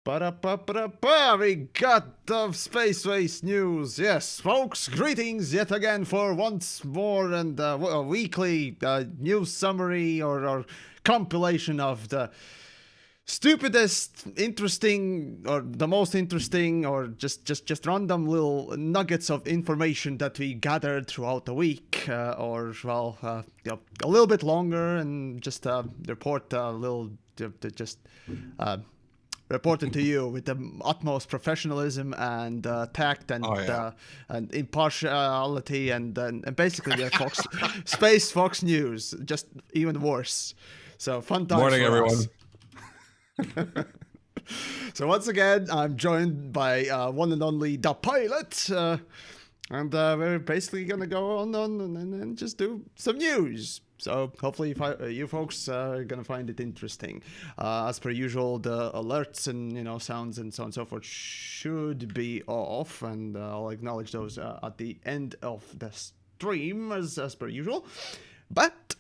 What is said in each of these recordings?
Ba-da-ba-ba-da-ba, we got the Space Race news. Yes, folks, greetings yet again for once more and a weekly news summary or compilation of the stupidest, interesting, or the most interesting, or just random little nuggets of information that we gathered throughout the week, or well, a little bit longer, and just report a little, just reporting to you with the utmost professionalism and tact and impartiality and basically the Fox News, just even worse. So fun times. Morning, for everyone. us. So once again, I'm joined by one and only the pilot, and we're basically gonna go on and just do some news. So hopefully you folks are gonna find it interesting. As per usual, the alerts and sounds and so on and so forth should be off, and I'll acknowledge those at the end of the stream as per usual. But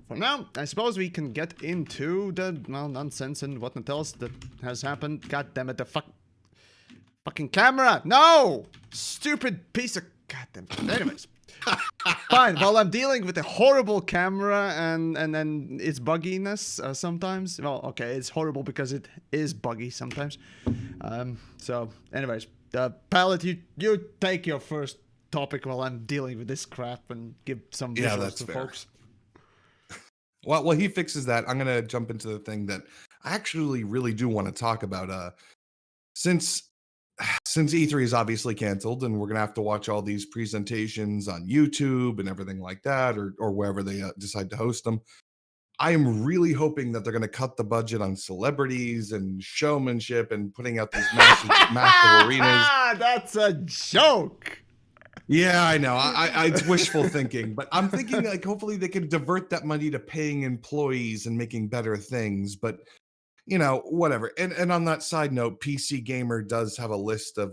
for now, I suppose we can get into the nonsense and whatnot else that has happened. God damn it, the fucking camera! No! Stupid piece of goddamn. Anyways. Fine. Well, I'm dealing with a horrible camera and its bugginess sometimes. Well, okay, it's horrible because it is buggy sometimes. So, anyways, Pallet, you take your first topic while I'm dealing with this crap and give some visuals to folks. Well, he fixes that. I'm gonna jump into the thing that I actually really do want to talk about. Since E3 is obviously canceled, and we're gonna have to watch all these presentations on YouTube and everything like that, or wherever they decide to host them. I am really hoping that they're gonna cut the budget on celebrities and showmanship and putting out these massive arenas. That's a joke. Yeah, I know. It's wishful thinking, but I'm thinking like hopefully they can divert that money to paying employees and making better things. But whatever. And on that side note, PC Gamer does have a list of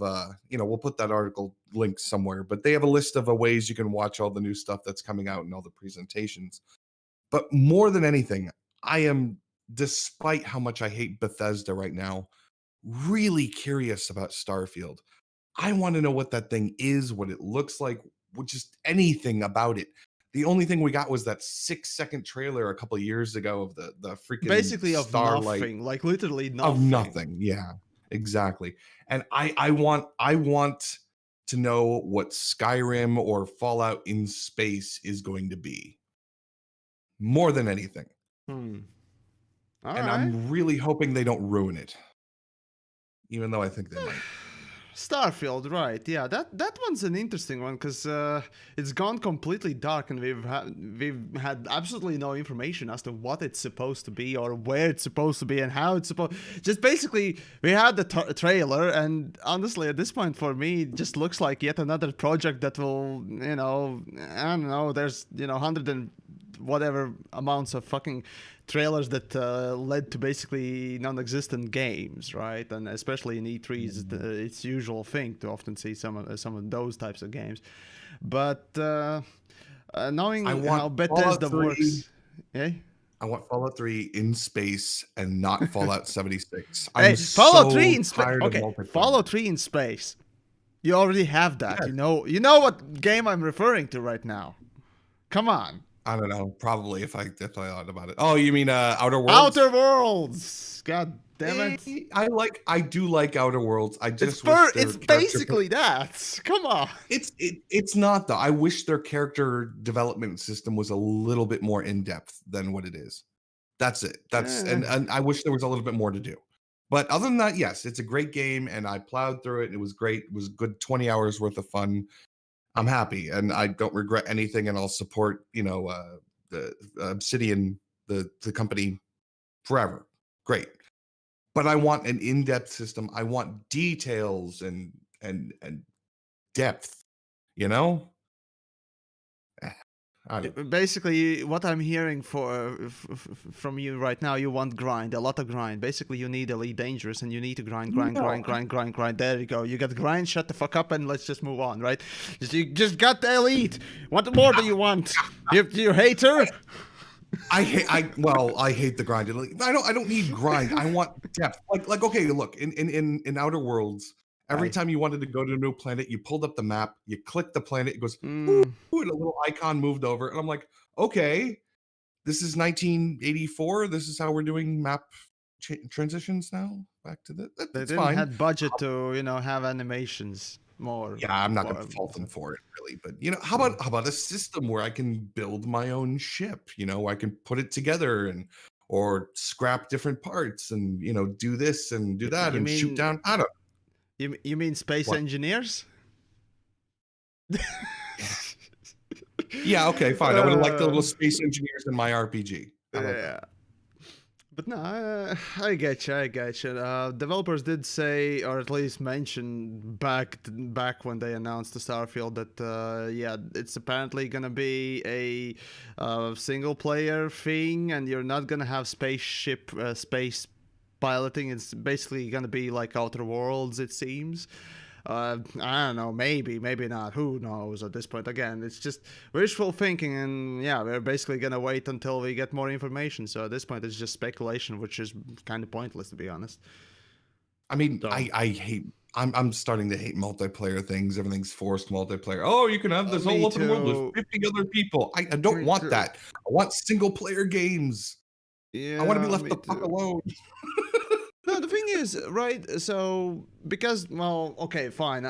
we'll put that article link somewhere, but they have a list of ways you can watch all the new stuff that's coming out and all the presentations. But more than anything, I am, despite how much I hate Bethesda right now, really curious about Starfield. I want to know what that thing is, what it looks like, just anything about it. The only thing we got was that 6-second trailer a couple of years ago of the freaking basically of Starlight, nothing, like literally nothing. Of nothing, yeah, exactly. And I want to know what Skyrim or Fallout in space is going to be. More than anything. All and right. I'm really hoping they don't ruin it. Even though I think they might. Starfield, right? Yeah, that one's an interesting one because it's gone completely dark, and we've had absolutely no information as to what it's supposed to be or where it's supposed to be and how it's supposed. Just basically, we had the trailer, and honestly, at this point, for me, it just looks like yet another project that will, I don't know. There's 100 and whatever amounts of fucking trailers that led to basically non-existent games, right? And especially in E3's, it's usual thing to often see some of those types of games. But knowing how Bethesda works, I want Fallout 3 in space and not Fallout 76. Hey, Fallout 3 in space. Okay, Fallout 3 in space. You already have that. Yes. You know what game I'm referring to right now. Come on. I don't know. Probably if I thought about it. Oh, you mean Outer Worlds? Outer Worlds. God damn it! I do like Outer Worlds. I just it's basically that. Come on. It's not though. I wish their character development system was a little bit more in depth than what it is. That's it. And I wish there was a little bit more to do. But other than that, yes, it's a great game, and I plowed through it. And it was great. It was a good 20 hours worth of fun. I'm happy, and I don't regret anything, and I'll support, the Obsidian, the company, forever. Great, but I want an in-depth system. I want details and depth. Basically, what I'm hearing from you right now, you want grind, a lot of grind. Basically, you need Elite Dangerous, and you need to grind. There you go. You got grind. Shut the fuck up, and let's just move on, right? You just got the Elite. What more do you want? You hater? I hate the grind. I don't need grind. I want depth. Like okay, look, in Outer Worlds, every time you wanted to go to a new planet, you pulled up the map, you click the planet, it goes, ooh, and a little icon moved over. And I'm like, okay, this is 1984. This is how we're doing map transitions now back to They that's didn't fine. have budget to, have animations more. Yeah, I'm not gonna For, fault them for it really, but so, how about a system where I can build my own ship? I can put it together or scrap different parts and do this and do that you and shoot mean down. I don't you mean space what. engineers? Yeah, okay, fine. I would have liked the uh, little space engineers in my RPG. How about that? yeah. But no, I get you. I get you. Developers did say, or at least mention back when they announced the Starfield that yeah, it's apparently gonna be a single player thing, and you're not gonna have spaceship space piloting. It's basically gonna be like Outer Worlds, it seems. I don't know, maybe not. Who knows at this point? Again, it's just wishful thinking, and yeah, we're basically gonna wait until we get more information. So at this point, it's just speculation, which is kind of pointless, to be honest. I mean, So, I hate. I'm starting to hate multiplayer things. Everything's forced multiplayer. Oh, you can have this whole me open world with too. 50 other people. I don't Me want too. that. I want single player games. I want to be Yeah, left me the fuck too. alone. No, the thing is, right? So because, well, okay, fine.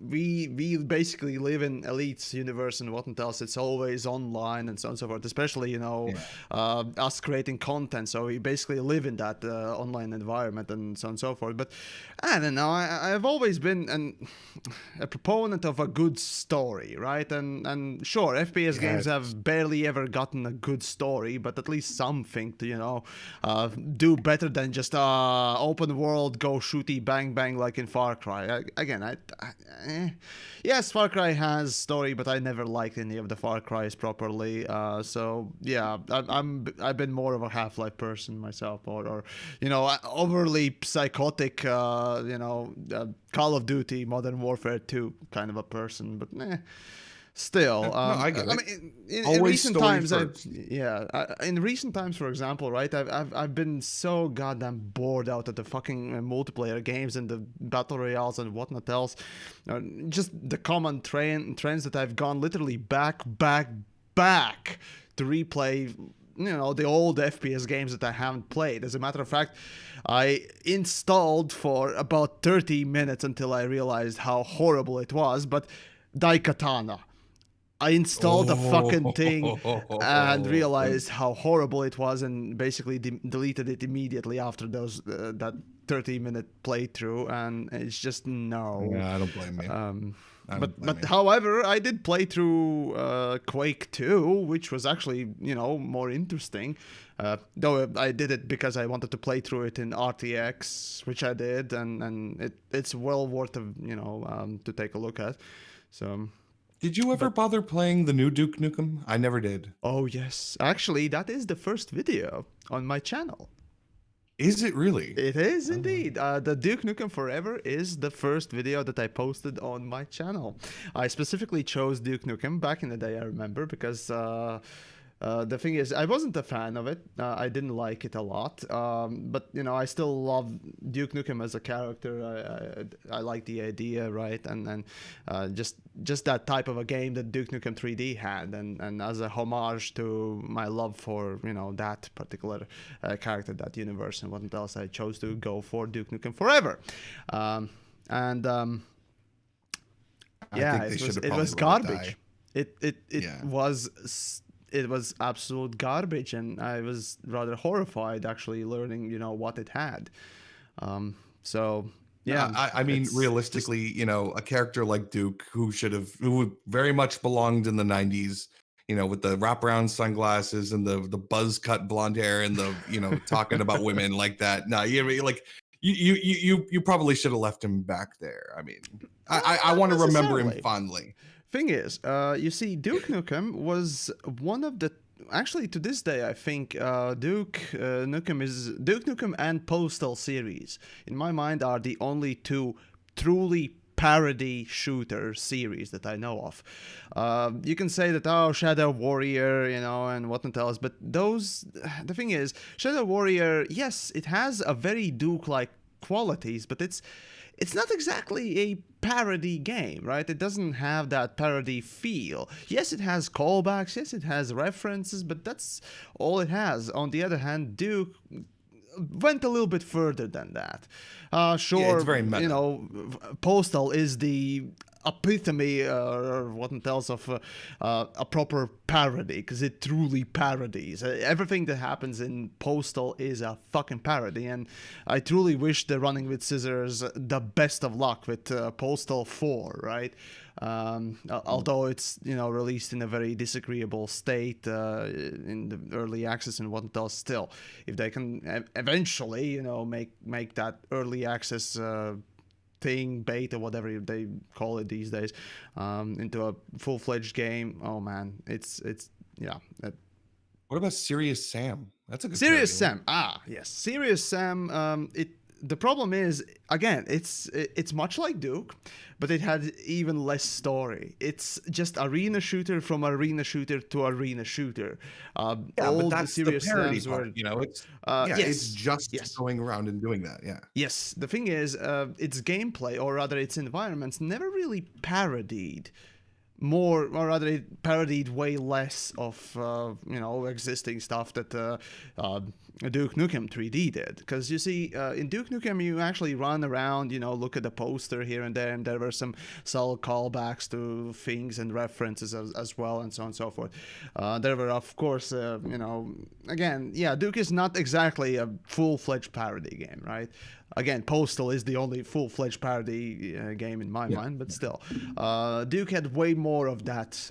We basically live in Elite's universe and whatnot else. It's always online and so on and so forth. Especially, Yeah. us creating content. So we basically live in that online environment and so on and so forth. But I don't know. I've always been a proponent of a good story, right? And sure, FPS games Yes. have barely ever gotten a good story, but at least something to do better than just open world go shooty bang bang like in Far Cry. Yes, Far Cry has story, but I never liked any of the Far Cries properly. So yeah, I've been more of a Half-Life person myself, or overly psychotic, Call of Duty, Modern Warfare 2 kind of a person. But still, No, I get I it. mean, in Always recent story times, first. in recent times, for example, right, I've been so goddamn bored out of the fucking multiplayer games and the battle royales and whatnot else. Just the common trends that I've gone literally back to replay. The old FPS games that I haven't played. As a matter of fact, I installed for about 30 minutes until I realized how horrible it was. But Daikatana. I installed the fucking thing and Oh, realized how horrible it was, and basically deleted it immediately after that 30-minute playthrough. And it's just no. yeah, I don't blame you. I don't blame But you. however, I did play through Quake 2, which was actually more interesting. Though I did it because I wanted to play through it in RTX, which I did, and it's well worth to take a look at. So. Did you ever But bother playing the new Duke Nukem? I never did. oh yes, actually, that is the first video on my channel. Is it really? It is Oh. indeed. The Duke Nukem Forever is the first video that I posted on my channel. I specifically chose Duke Nukem back in the day, I remember, because the thing is, I wasn't a fan of it. I didn't like it a lot. But I still love Duke Nukem as a character. I like the idea, right? And just that type of a game that Duke Nukem 3D had, and as a homage to my love for that particular character, that universe, and what else, I chose to go for Duke Nukem Forever. And I yeah, think they should have it probably was let it die. garbage. It Yeah. it was absolute garbage, and I was rather horrified actually learning what it had. So yeah, I mean, it's just realistically, a character like Duke, who very much belonged in the '90s, with the wraparound sunglasses and the buzz cut blonde hair and the talking about women like that. No, you probably should have left him back there. I mean, I not want to remember him necessarily. fondly. Thing is, you see, Duke Nukem was one of the. Actually, to this day, I think Duke Nukem and Postal series, in my mind, are the only two truly parody shooter series that I know of. You can say that, Shadow Warrior, and whatnot else, but the thing is, Shadow Warrior, yes, it has a very Duke-like qualities, but it's not exactly a parody game, right? It doesn't have that parody feel. Yes, it has callbacks, yes, it has references, but that's all it has. On the other hand, Duke, went a little bit further than that. Sure, Yeah, it's very meta. you know, Postal is the epitome or what else of a proper parody, because it truly parodies. Everything that happens in Postal is a fucking parody, and I truly wish the Running with Scissors the best of luck with Postal 4, right? Although it's, you know, released in a very disagreeable state in the early access and what else, still, if they can eventually, you know, make that early access thing, beta, whatever they call it these days, into a full-fledged game, oh man, it's yeah. What about Serious Sam? That's a good Serious parody one. Sam. Yes, Serious Sam. The problem is, again, it's much like Duke, but it had even less story. It's just arena shooter from arena shooter to arena shooter. Yeah, All but the that's the Serious parody Sams part. were, You know, it's it's yes, just yes. going around and doing that. Yeah. Yes, the thing is, its gameplay, or rather its environments, never really parodied more, or rather it parodied way less of you know, existing stuff that Duke Nukem 3D did. Because you see, in Duke Nukem you actually run around, you know, look at the poster here and there, and there were some subtle callbacks to things and references as well, and so on and so forth. There were, of course, you know, again, yeah, Duke is not exactly a full-fledged parody game, right? Again, Postal is the only full-fledged parody game in my mind, but still. Duke had way more of that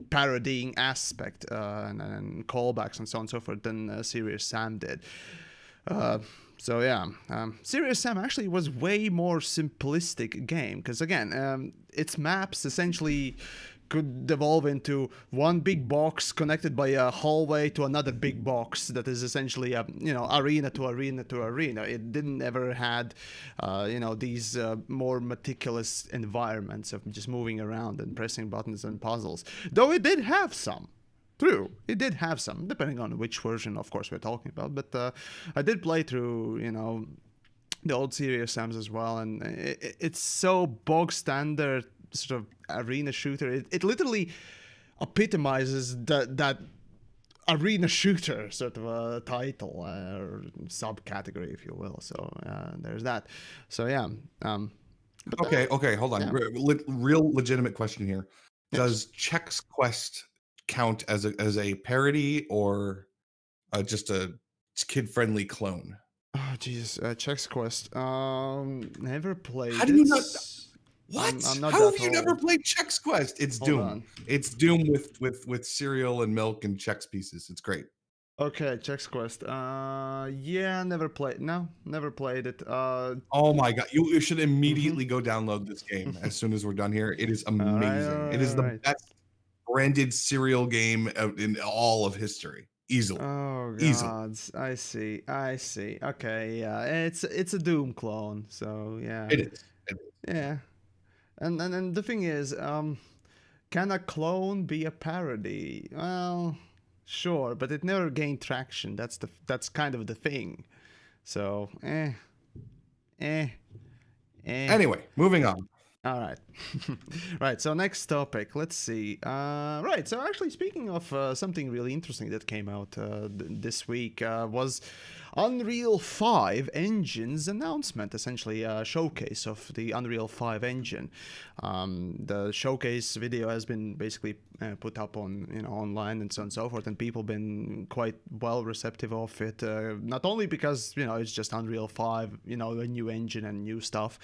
parodying aspect and callbacks and so on and so forth than Serious Sam did. So yeah, Serious Sam actually was way more simplistic game, because again, its maps essentially could devolve into one big box connected by a hallway to another big box that is essentially a, you know, arena to arena to arena. It didn't ever had you know, these more meticulous environments of just moving around and pressing buttons and puzzles, though it did have some. True, it did have some, depending on which version, of course, we're talking about. But I did play through, you know, the old Serious Sams as well, and it's so bog standard sort of arena shooter. It literally epitomizes that arena shooter sort of a title or subcategory, if you will. So there's that. So yeah. Okay, hold on. Yeah. Real legitimate question here. Yes. Does Chex Quest count as a parody or just a kid-friendly clone? Oh Jesus, Chex Quest. Never How played do you it. not? What? I'm not How that have you never old. played Chex Quest? It's Hold Doom. on. It's Doom with cereal and milk and Chex pieces. It's great. Okay, Chex Quest. Yeah, never played. No, never played it. Oh my god, you should immediately go download this game as soon as we're done here. It is amazing. It is all the right. best branded cereal game in all of history. Easily. Oh Easily. God, I see. I see. Okay, yeah, it's a Doom clone. So yeah, It is. It is. yeah. And the thing is, can a clone be a parody? Well, sure, but it never gained traction. That's kind of the thing. So eh. Anyway, moving on. All right. Right, so next topic. Let's see. Right, so actually, speaking of something really interesting that came out this week was Unreal 5 Engine's announcement, essentially a showcase of the Unreal 5 engine. The showcase video has been basically put up on, you know, online and so on and so forth, and people been quite well receptive of it. Not only because, you know, it's just Unreal 5, you know, a new engine and new stuff.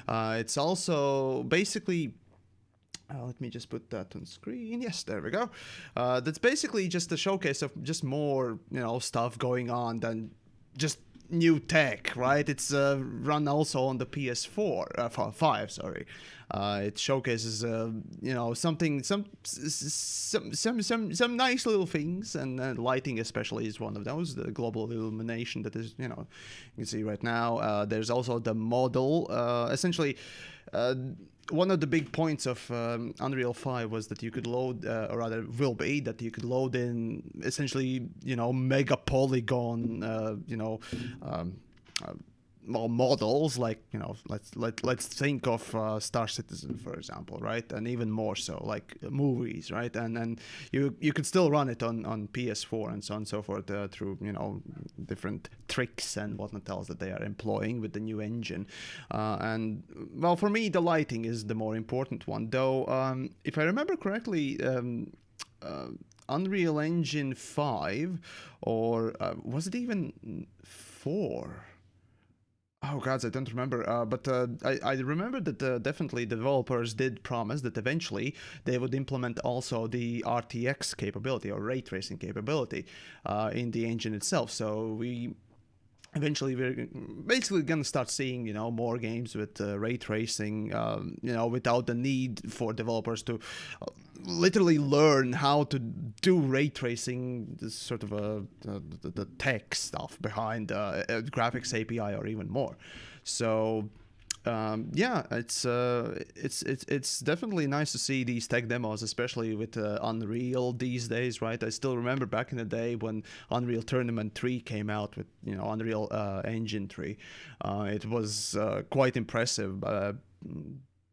It's also basically. Let me just put that on screen. Yes, there we go. That's basically just a showcase of just more, you know, stuff going on than just new tech, right? It's run also on the PS4, 5, sorry. It showcases, you know, some nice little things, and lighting especially is one of those. The global illumination that is, you know, you can see right now. There's also the model, essentially. One of the big points of Unreal 5 was that you could load, or rather will be, that you could load in essentially, you know, mega polygon, you know, models, like, you know, let's think of Star Citizen, for example, right? And even more so, like movies, right? And you could still run it on PS4 and so on and so forth through, you know, different tricks and whatnot else that they are employing with the new engine. And well, for me, the lighting is the more important one, though. If I remember correctly, Unreal Engine 5, or was it even 4? Oh gods, I don't remember. But I remember that definitely developers did promise that eventually they would implement also the RTX capability or ray tracing capability in the engine itself. So eventually we're basically gonna start seeing, you know, more games with ray tracing, you know, without the need for developers to literally learn how to do ray tracing, this sort of the tech stuff behind graphics API or even more. So yeah, it's definitely nice to see these tech demos, especially with Unreal these days, right? I still remember back in the day when Unreal Tournament 3 came out with, you know, Unreal Engine 3. It was quite impressive.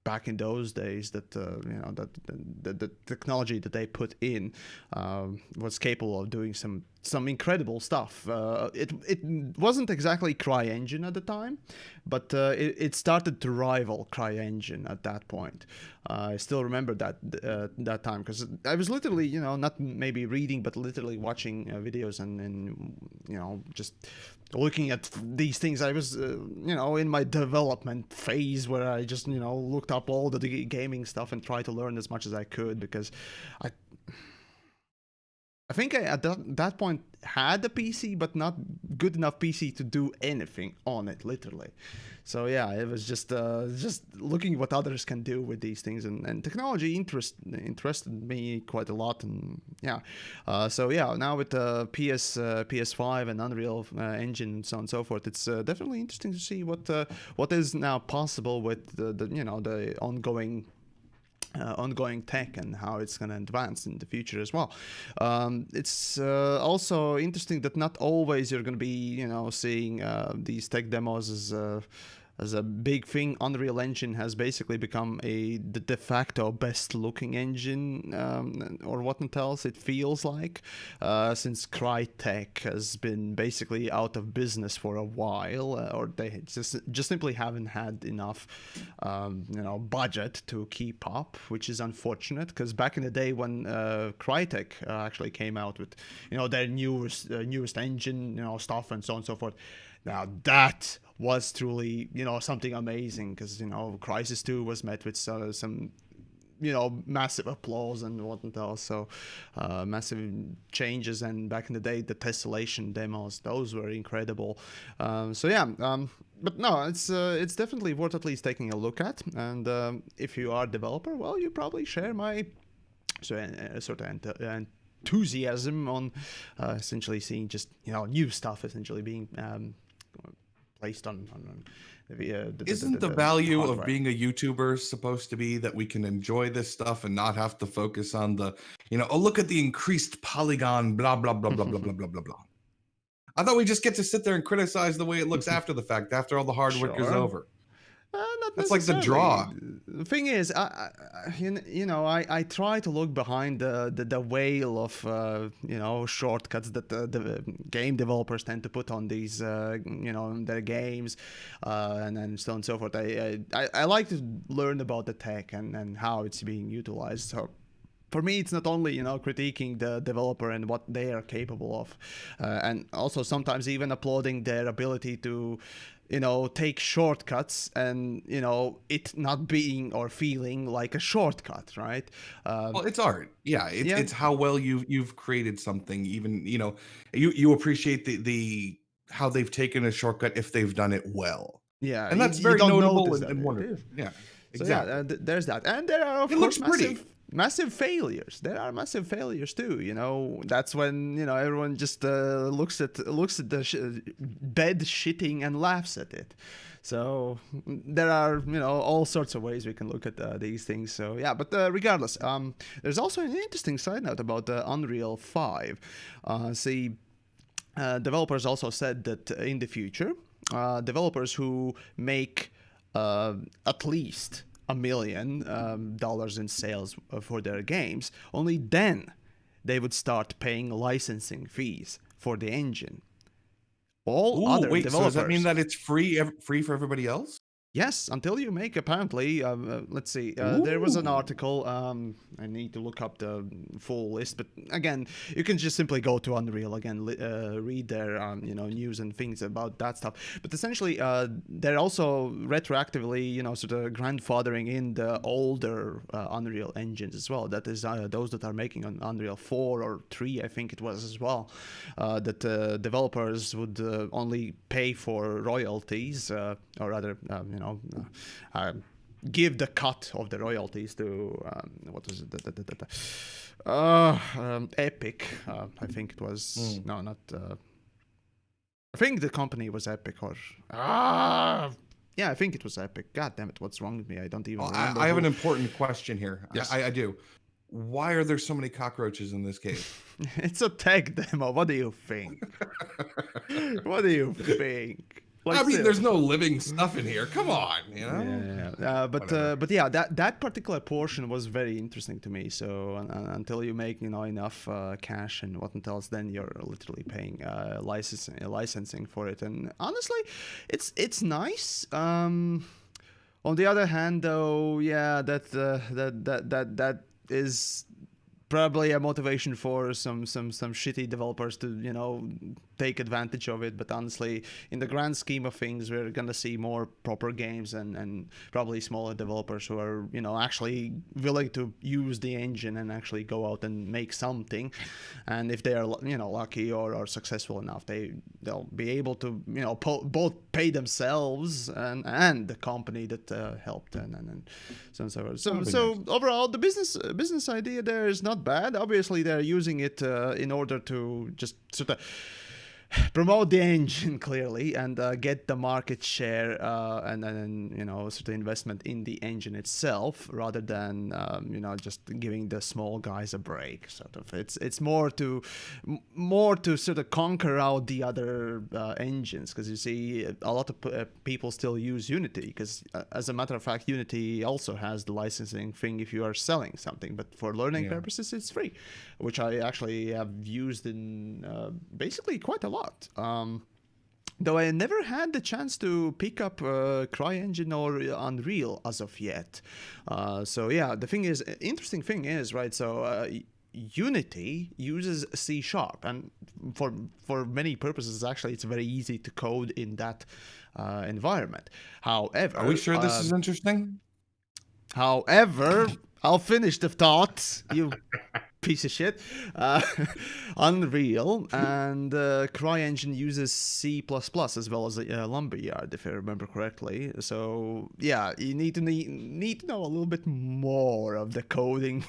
Back in those days, that you know, that the technology that they put in was capable of doing some incredible stuff. It wasn't exactly CryEngine at the time, but it started to rival CryEngine at that point. I still remember that time, because I was literally, you know, not maybe reading, but literally watching videos and you know, just looking at these things. I was you know, in my development phase where I just, you know, looked up all the gaming stuff and tried to learn as much as I could, because I think I at that point had a PC, but not good enough PC to do anything on it, literally. So yeah, it was just looking what others can do with these things, and technology interested me quite a lot, and yeah. So yeah, now with the PS5 and Unreal Engine and so on and so forth, it's definitely interesting to see what is now possible with the you know, the ongoing tech and how it's going to advance in the future as well. It's also interesting that not always you're going to be, you know, seeing these tech demos as a big thing. Unreal Engine has basically become the de facto best looking engine, or whatnot else it feels like, since Crytek has been basically out of business for a while, or they just simply haven't had enough you know, budget to keep up, which is unfortunate, because back in the day when Crytek actually came out with, you know, their newest engine, you know, stuff and so on and so forth, now that was truly, you know, something amazing, because, you know, Crisis 2 was met with some, you know, massive applause and whatnot else. So massive changes, and back in the day, the tessellation demos, those were incredible. So yeah, but no, it's definitely worth at least taking a look at. And if you are a developer, well, you probably share my sort of enthusiasm on essentially seeing just, you know, new stuff essentially being placed on Isn't the value hardware. of being a YouTuber supposed to be that we can enjoy this stuff and not have to focus on the, you know, oh, look at the increased polygon, blah, blah, blah, blah, blah, blah, blah, blah, blah. I thought we just get to sit there and criticize the way it looks after the fact, after all the hard work is Sure. over. Not That's like the necessarily. draw. The thing is, you know, I try to look behind the whale of you know, shortcuts that the game developers tend to put on these you know, their games, and so on and so forth. I like to learn about the tech and how it's being utilized. So for me, it's not only, you know, critiquing the developer and what they are capable of, and also sometimes even applauding their ability to, you know, take shortcuts and, you know, it not being or feeling like a shortcut, right? Well, it's art. Yeah, Yeah. it's how well you've created something. Even, you know, you appreciate the how they've taken a shortcut if they've done it well, Yeah, and that's you very don't notable notice that and it wonderful. is. Yeah, So yeah, exactly. there's that, and there are of It looks course pretty. massive failures. There are massive failures too. You know, that's when, you know, everyone just looks at the bed shitting and laughs at it. So there are, you know, all sorts of ways we can look at these things. So yeah, but regardless, there's also an interesting side note about Unreal 5. See, developers also said that in the future, developers who make at least $1 million in sales for their games, only then they would start paying licensing fees for the engine. All Ooh, other wait. So does that mean developers, that it's free for everybody else? yes, until you make, apparently, let's see, there was an Ooh. article, I need to look up the full list, but again, you can just simply go to Unreal, again, read their, news and things about that stuff. But essentially, they're also retroactively, sort of grandfathering in the older Unreal engines as well. That is, those that are making on Unreal 4 or 3, I think it was as well, that developers would only pay for royalties, or rather, give the cut of the royalties to what was it? Epic. I think it was no, not. I think the company was Epic, or yeah, I think it was Epic. God damn it, what's wrong with me? I don't even remember. I have an important question here. Yes. I do. Why are there so many cockroaches in this cave? It's a tech demo. What do you think? What do you think? I mean, there's no living stuff in here. Come on, Yeah. But yeah, that particular portion was very interesting to me. So until you make enough cash and what else, then you're literally paying licensing for it. And honestly, it's nice. On the other hand, though, yeah, that is probably a motivation for some shitty developers to take advantage of it. But honestly, in the grand scheme of things, we're gonna see more proper games and probably smaller developers who are actually willing to use the engine and actually go out and make something. And if they are lucky or are successful enough, they'll be able to both pay themselves and the company that helped and so overall the business idea there is not bad. Obviously they're using it in order to just sort of promote the engine clearly and get the market share and then sort of investment in the engine itself, rather than just giving the small guys a break. Sort of it's more to sort of conquer out the other engines, because you see a lot of people still use Unity, because as a matter of fact Unity also has the licensing thing if you are selling something, but for learning purposes it's free, which I actually have used in basically quite a lot. Though I never had the chance to pick up CryEngine or Unreal as of yet. So yeah, the interesting thing is, right, so Unity uses C#, and for many purposes actually it's very easy to code in that environment. However, are we sure this is interesting? However, I'll finish the thought, you piece of shit. Unreal and CryEngine uses C++ as well as Lumberyard, if I remember correctly. So yeah, you need to know a little bit more of the coding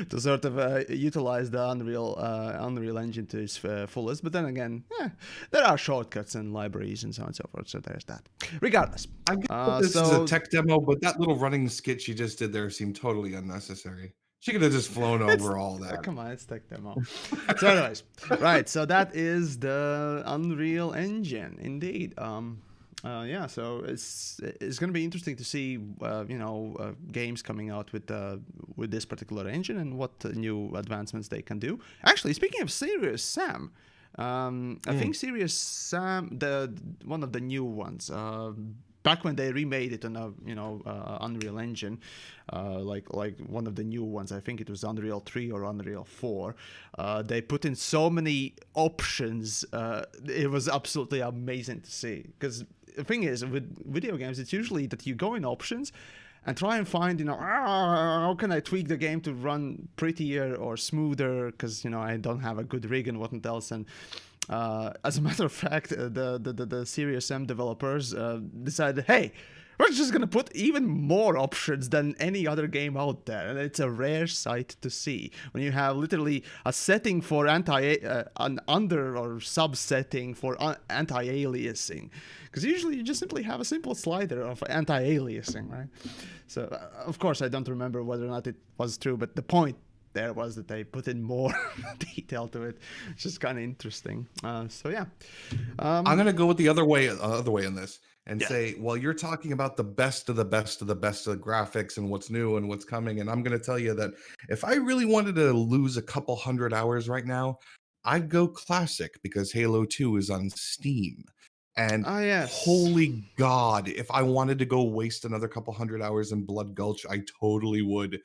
to sort of utilize the Unreal Engine to its fullest. But then again, there are shortcuts and libraries and so on and so forth. So there's that. Regardless, I guess this is a tech demo, but that little running skit she just did there seemed totally unnecessary. She could have just flown over all that. Come on, it's tech demo. So anyways, right. So that is the Unreal Engine, indeed. Yeah, so it's going to be interesting to see games coming out with this particular engine and what new advancements they can do. Actually, speaking of Serious Sam, I think Serious Sam, one of the new ones, back when they remade it on a Unreal Engine, like one of the new ones, I think it was Unreal 3 or Unreal 4, they put in so many options. It was absolutely amazing to see, because the thing is, with video games, it's usually that you go in options and try and find, how can I tweak the game to run prettier or smoother, because, I don't have a good rig and whatnot else. And as a matter of fact, the Serious M developers decided, hey, we're just going to put even more options than any other game out there. And it's a rare sight to see when you have literally a setting for an under or sub-setting for anti-aliasing. Because usually you just simply have a simple slider of anti-aliasing, right? So, of course, I don't remember whether or not it was true, but the point there was that they put in more detail to it, which is kind of interesting. So yeah, I'm gonna go with the other way in this and Yeah. say, well, you're talking about the best of the best of the best of the graphics and what's new and what's coming, and I'm gonna tell you that if I really wanted to lose a couple hundred hours right now, I'd go classic because Halo 2 is on Steam. And yes. holy God, if I wanted to go waste another couple hundred hours in Blood Gulch, I totally would.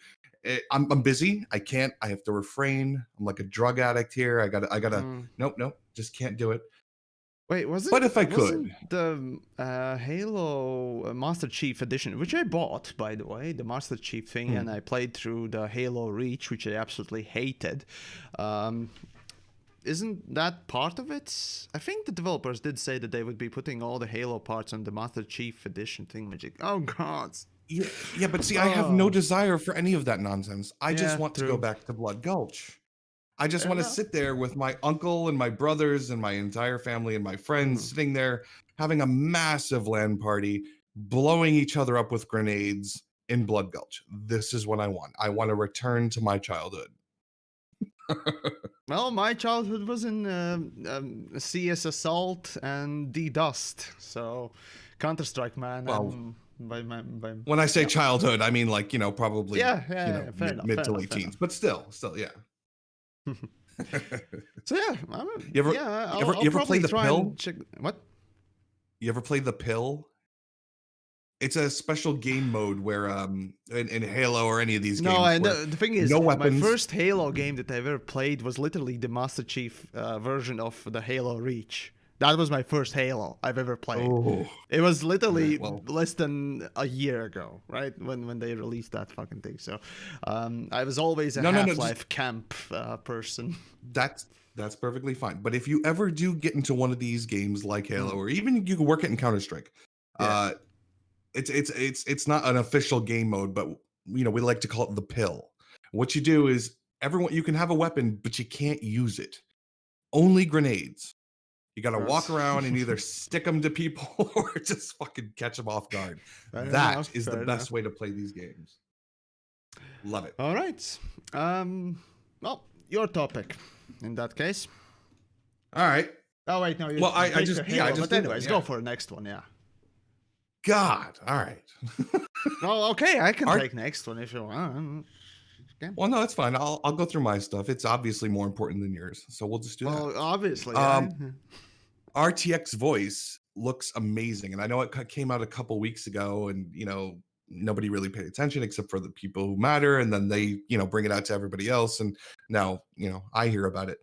I'm busy. I can't. I have to refrain. I'm like a drug addict here. I gotta. Nope. Just can't do it. Wait, But if I wasn't could, the Halo Master Chief Edition, which I bought, by the way, the Master Chief thing, and I played through the Halo Reach, which I absolutely hated. Isn't that part of it? I think the developers did say that they would be putting all the Halo parts on the Master Chief Edition thingamajig. Oh, God. yeah, but see, I have no desire for any of that nonsense. I just Yeah, want to go back to Blood Gulch. I just Fair want to enough. sit there with my uncle and my brothers and my entire family and my friends sitting there having a massive LAN party, blowing each other up with grenades in Blood Gulch. This is what I want. I want to return to my childhood. Well, my childhood was in CS Assault and D-Dust, so Counter-Strike, man. Well, by when I say childhood, I mean like, probably, yeah, fair enough, mid fair to enough, late fair teens, but still, yeah. So yeah, You ever, I'll you ever probably play the try pill? and check. What? You ever play the pill? It's a special game mode where in Halo or any of these No, games I where know. The thing is, no my weapons. first Halo game that I ever played was literally the Master Chief version of the Halo Reach. That was my first Halo I've ever played. Oh, It was literally well. less than a year ago, right? When they released that fucking thing. So I was always a No, Half-Life camp person. That's perfectly fine. But if you ever do get into one of these games like Halo, or even you can work it in Counter-Strike, Yeah. it's not an official game mode, but we like to call it the pill. What you do is you can have a weapon, but you can't use it. Only grenades. You got to walk around and either stick them to people or just fucking catch them off guard. That is the best way to play these games. Love it. All right. Well, your topic in that case. All right. Oh wait, no. Well, I just Halo, just but anyways, go for the next one. Yeah. God. All right. Well, okay, I can take next one if you want. Okay. Well, no, that's fine. I'll go through my stuff. It's obviously more important than yours, so we'll just do that. Well, obviously. RTX voice looks amazing, and I know it came out a couple weeks ago, and nobody really paid attention except for the people who matter, and then they bring it out to everybody else, and now I hear about it.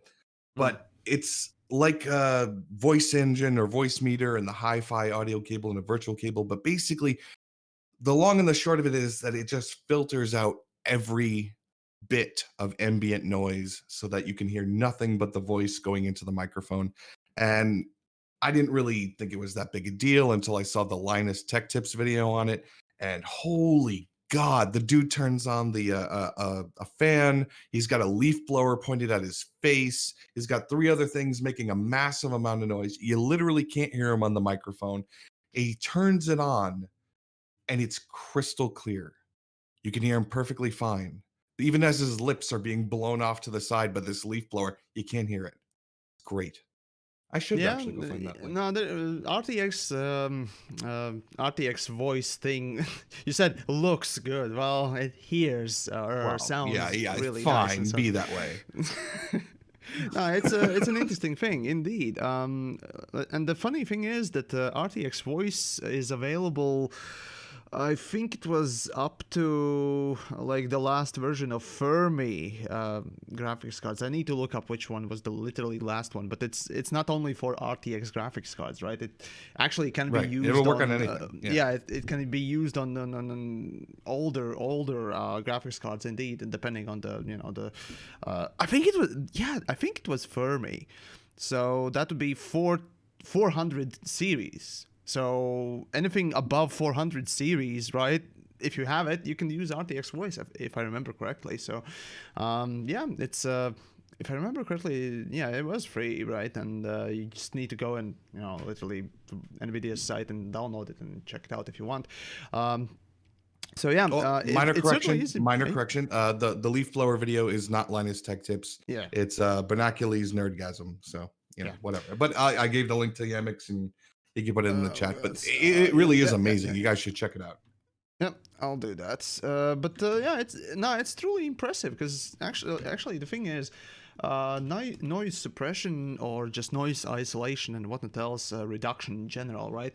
But it's like a voice engine or voice meter and the hi-fi audio cable and a virtual cable, but basically the long and the short of it is that it just filters out every bit of ambient noise so that you can hear nothing but the voice going into the microphone. And I didn't really think it was that big a deal until I saw the Linus Tech Tips video on it, and holy God, the dude turns on the a fan. He's got a leaf blower pointed at his face. He's got 3 other things making a massive amount of noise. You literally can't hear him on the microphone. He turns it on, and it's crystal clear. You can hear him perfectly fine. Even as his lips are being blown off to the side by this leaf blower, you can't hear it. Great. I should actually go find that link. No, the RTX voice thing. You said looks good. Well, it hears or sounds really fine. nice. Be that way. No, it's an interesting thing indeed. And the funny thing is that RTX voice is available. I think it was up to like the last version of Fermi graphics cards. I need to look up which one was the literally last one, but it's not only for RTX graphics cards, right? It actually can be used. It'll work on anything. It can be used on older graphics cards indeed, and depending on the I think it was Fermi, so that would be 400 series. So anything above 400 series, right? If you have it, you can use RTX voice, if I remember correctly. So, it's if I remember correctly, it was free, right? And you just need to go and literally NVIDIA's site and download it and check it out if you want. So yeah, Minor it certainly correction. is. Minor correction. The leaf blower video is not Linus Tech Tips. Yeah. It's Binoculars Nerdgasm. So Yeah. whatever. But I gave the link to YamiKs and you can put it in the chat. But Let's, it really is yeah, amazing. You guys should check it out. Yep, I'll do that. But yeah, it's truly impressive because actually the thing is, noise suppression or just noise isolation and whatnot else, reduction in general, right,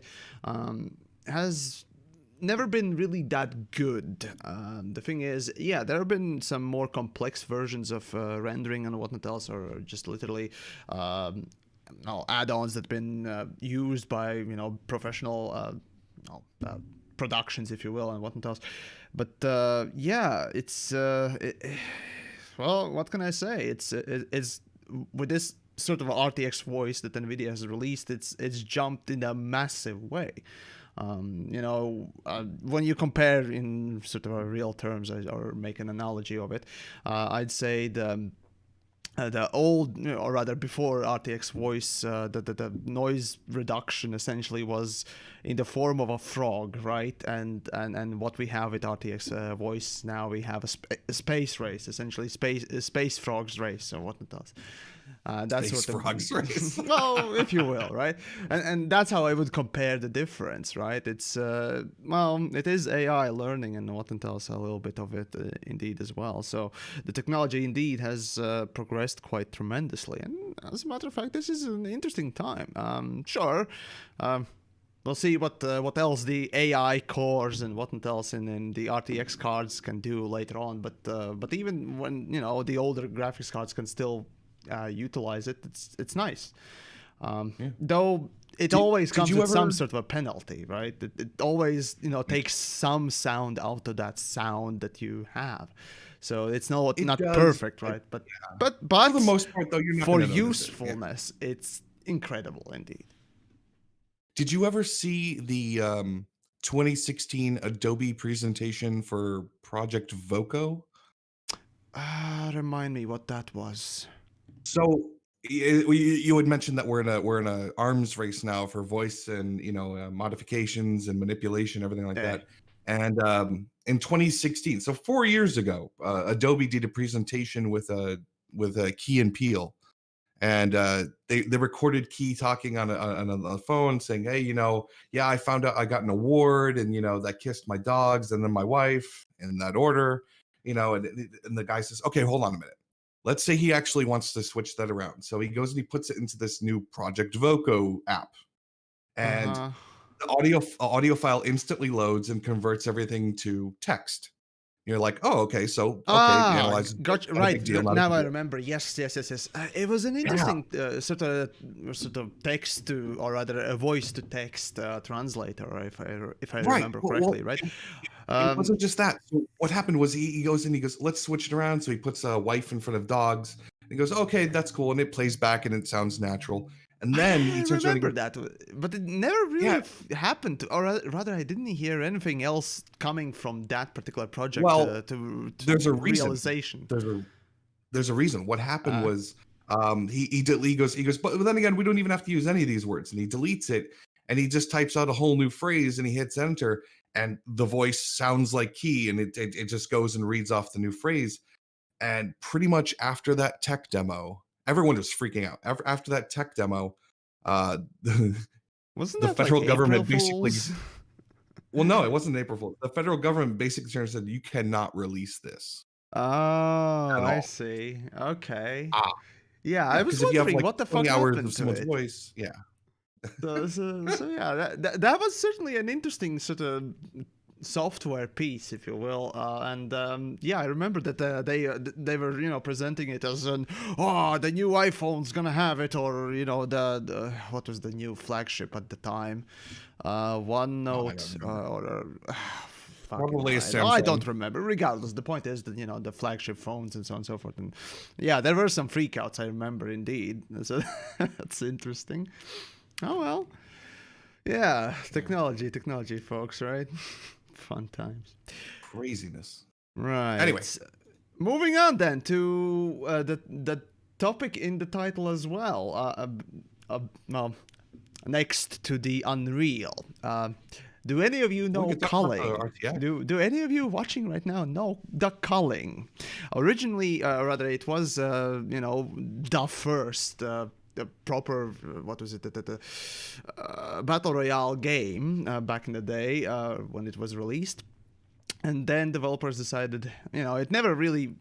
has never been really that good. The thing is, yeah, there have been some more complex versions of rendering and whatnot else, or just literally add-ons that have been used by professional productions, if you will, and whatnot else. But yeah, it's well, what can I say? It's with this sort of RTX voice that NVIDIA has released, it's jumped in a massive way. When you compare in sort of real terms or make an analogy of it, I'd say the old, or rather before RTX voice, the noise reduction essentially was in the form of a frog, right? And what we have with RTX voice now, we have a space race, essentially space frogs race, or what it does. That's Space what frogs race. well, if you will, right? And that's how I would compare the difference, right? It's well, it is AI learning, and what entails a little bit of it indeed as well. So the technology indeed has progressed quite tremendously, and as a matter of fact, this is an interesting time. Sure. We'll see what else the AI cores and what else in the RTX cards can do later on. But even when the older graphics cards can still utilize it, it's nice. Though it always comes with some sort of a penalty, right? It always takes some sound out of that sound that you have. So it's not perfect, right? But for the most part, though, you're not for gonna notice usefulness, it's incredible indeed. Did you ever see the 2016 Adobe presentation for Project Voco? Remind me what that was. So you had mentioned that we're in a arms race now for voice and modifications and manipulation, everything like that. And in 2016, so 4 years ago, Adobe did a presentation with a Key and Peele, and they recorded Key talking on a phone saying, "Hey, yeah, I found out I got an award, and I kissed my dogs and then my wife in that order, and the guy says, okay, hold on a minute. Let's say he actually wants to switch that around. So he goes and he puts it into this new Project Voco app, and the audio file instantly loads and converts everything to text. You're like, oh, okay, so analyze. Gotcha. Right now, I remember. Yes. It was an interesting sort of text to, or rather, a voice to text translator, if I remember correctly, right? It wasn't just that. So what happened was he goes and he goes, let's switch it around. So he puts a wife in front of dogs. And he goes, okay, that's cool, and it plays back and it sounds natural. And then he turns around and goes, that, but it never really happened, or rather, I didn't hear anything else coming from that particular project. Well, to there's a reason. Realization. There's a reason. What happened was he goes, but then again, we don't even have to use any of these words, and he deletes it, and he just types out a whole new phrase, and he hits enter, and the voice sounds like Key, and it just goes and reads off the new phrase. And pretty much after that tech demo, everyone was freaking out. After that tech demo, wasn't the that federal like government April basically Fools? well, no, it wasn't April Fool's. The federal government basically said you cannot release this. Oh, I see. Okay. Yeah, I was if you have wondering like what the 20 fuck hours happened of to someone's it. voice, So yeah, that was certainly an interesting sort of software piece, if you will, and yeah, I remember that they were presenting it as the new iPhone's gonna have it, or the what was the new flagship at the time, OneNote, probably a Samsung. I don't remember. Regardless, the point is that the flagship phones and so on and so forth, and yeah, there were some freakouts. I remember indeed. So that's interesting. Oh well, yeah, technology, folks, right? Fun times. Craziness. Right. Anyway, moving on then to the topic in the title as well. Well, next to the Unreal. Do any of you know We could talk about the culling? RTX. Do any of you watching right now know the culling? Originally, rather, it was the first the proper what was it the battle royale game back in the day when it was released. And then developers decided, it never really,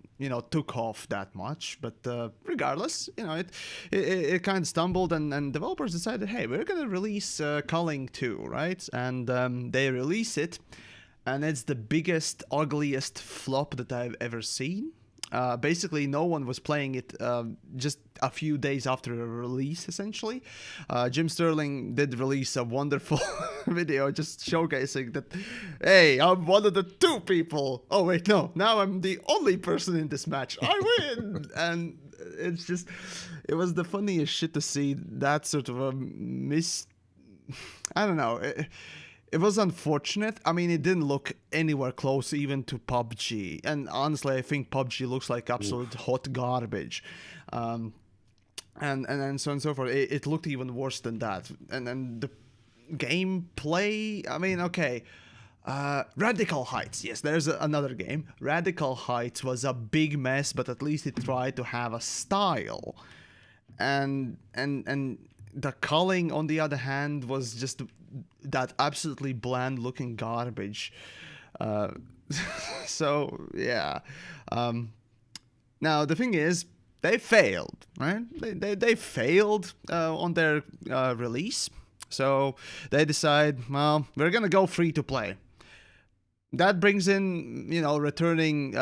took off that much. But regardless, it kind of stumbled, and developers decided, hey, we're gonna release culling 2, right? And they release it, and it's the biggest, ugliest flop that I've ever seen. Basically, no one was playing it just a few days after the release, essentially. Jim Sterling did release a wonderful video just showcasing that, hey, I'm one of the 2 people. Oh, wait, no. Now I'm the only person in this match. I win! And it's just, it was the funniest shit to see that sort of a I don't know. It was unfortunate. I mean, it didn't look anywhere close even to PUBG. And honestly, I think PUBG looks like absolute hot garbage. And so on and so forth. It looked even worse than that. And then the gameplay, I mean, okay. Radical Heights. Yes, there's another game. Radical Heights was a big mess, but at least it tried to have a style. And the culling, on the other hand, was just that absolutely bland looking garbage. So yeah. Now the thing is, they failed, right? They failed on their release. So they decide, well, we're gonna go free to play. That brings in, returning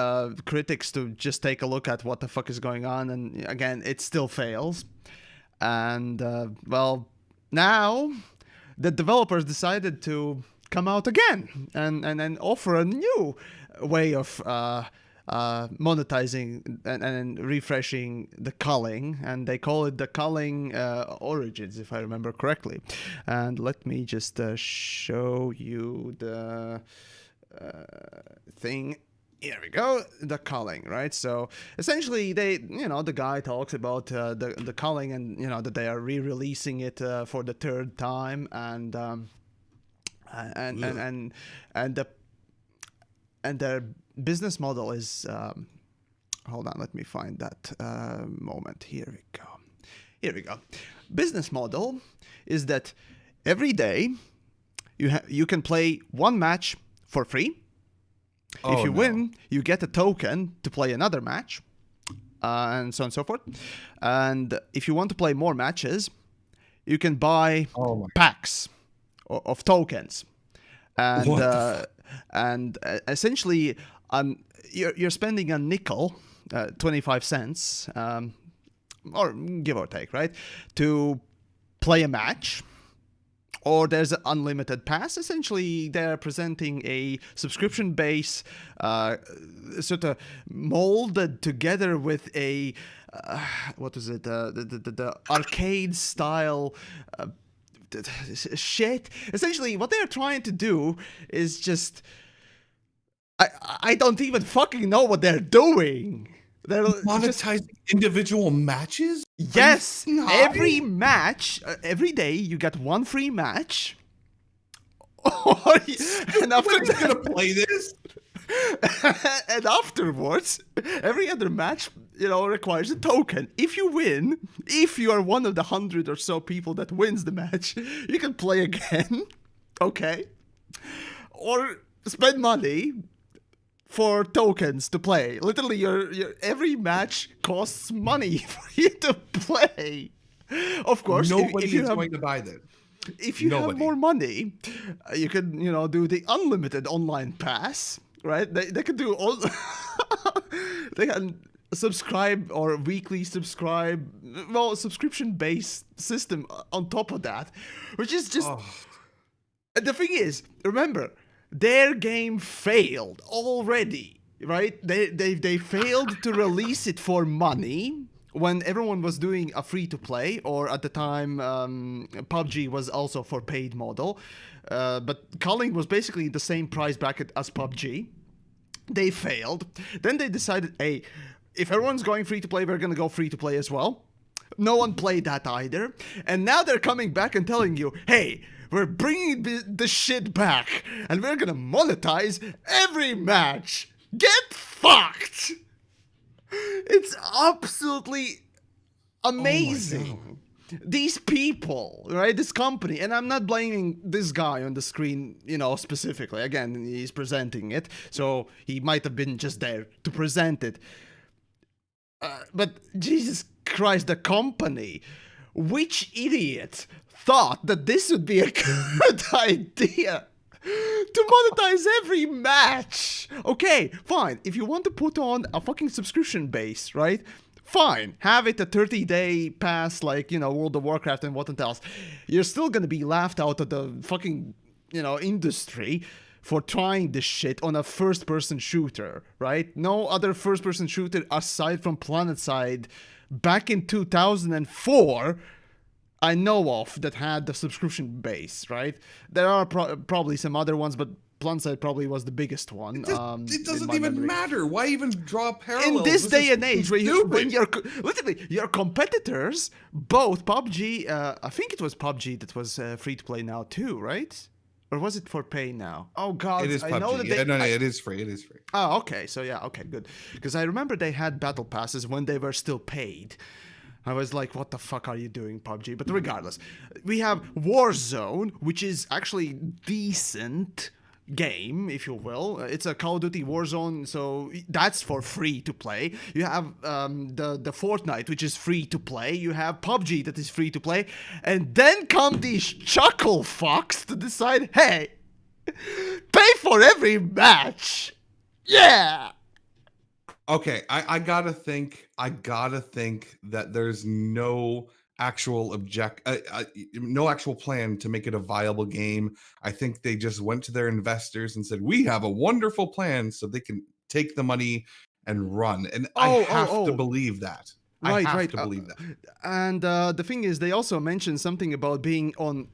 critics to just take a look at what the fuck is going on, and again, it still fails. And well, now the developers decided to come out again and offer a new way of monetizing and refreshing the culling, and they call it the culling Origins, if I remember correctly. And let me just show you the thing. Here we go, the culling, right? So essentially, they, the guy talks about the culling, and that they are re-releasing it for the 3rd time, and their business model is hold on, let me find that moment. Here we go. Business model is that every day you can play 1 match for free. If you win, you get a token to play another match, and so on and so forth. And if you want to play more matches, you can buy packs of tokens. And essentially, you're spending a nickel, 25 cents, or give or take, right, to play a match. Or there's an unlimited pass. Essentially, they're presenting a subscription base, sort of molded together with a what is it? The arcade style shit. Essentially, what they're trying to do is just I don't even fucking know what they're doing. They're monetizing individual matches? Yes, every match, every day you get 1 free match. And after that, gonna play this? And afterwards, every other match, requires a token. If you win, if you are one of the 100 or so people that wins the match, you can play again. Okay. Or spend money for tokens to play. Literally, your every match costs money for you to play. Of course, nobody is going to buy that. If you have more money, you could, do the unlimited online pass, right? They could do all. They can subscribe or weekly subscribe, subscription-based system on top of that, which is just. The thing is, remember, their game failed already, right? They failed to release it for money when everyone was doing a free-to-play, or at the time, PUBG was also for paid model. But culling was basically the same price bracket as PUBG. They failed. Then they decided, hey, if everyone's going free-to-play, we're going to go free-to-play as well. No one played that either. And now they're coming back and telling you, hey, we're bringing the shit back and we're gonna monetize every match. Get fucked! It's absolutely amazing. These people, right? This company, and I'm not blaming this guy on the screen, you know, specifically. Again, he's presenting it, so he might have been just there to present it. But Jesus Christ, the company. Which idiot thought that this would be a good idea? To monetize every match. Okay, fine. If you want to put on a fucking subscription base, right? Fine. Have it a 30-day pass like, you know, World of Warcraft and what else. You're still gonna be laughed out of the fucking, you know, industry for trying this shit on a first-person shooter, right? No other first-person shooter aside from PlanetSide back in 2004 I know of that had the subscription base, right? There are probably some other ones, but PlanetSide probably was the biggest one. It doesn't even matter. Why even draw parallels? In this day and age, when you're literally your competitors, both PUBG, I think it was PUBG that was free to play now too, right? Or was it for pay now? Oh God, it is PUBG. I know that No, it is free. It is free. Oh, okay. So yeah, okay, good. Because I remember they had battle passes when they were still paid. I was like, what the fuck are you doing, PUBG? But regardless, we have Warzone, which is actually decent game, if you will. It's a Call of Duty Warzone, so that's for free to play. You have the Fortnite, which is free to play. You have PUBG that is free to play. And then come these chuckle fucks to decide, hey, pay for every match. Yeah. Okay, I gotta think that there's no actual no actual plan to make it a viable game. I think they just went to their investors and said, we have a wonderful plan, so they can take the money and run. And I have to believe that. I have to believe that. And the thing is, they also mentioned something about being on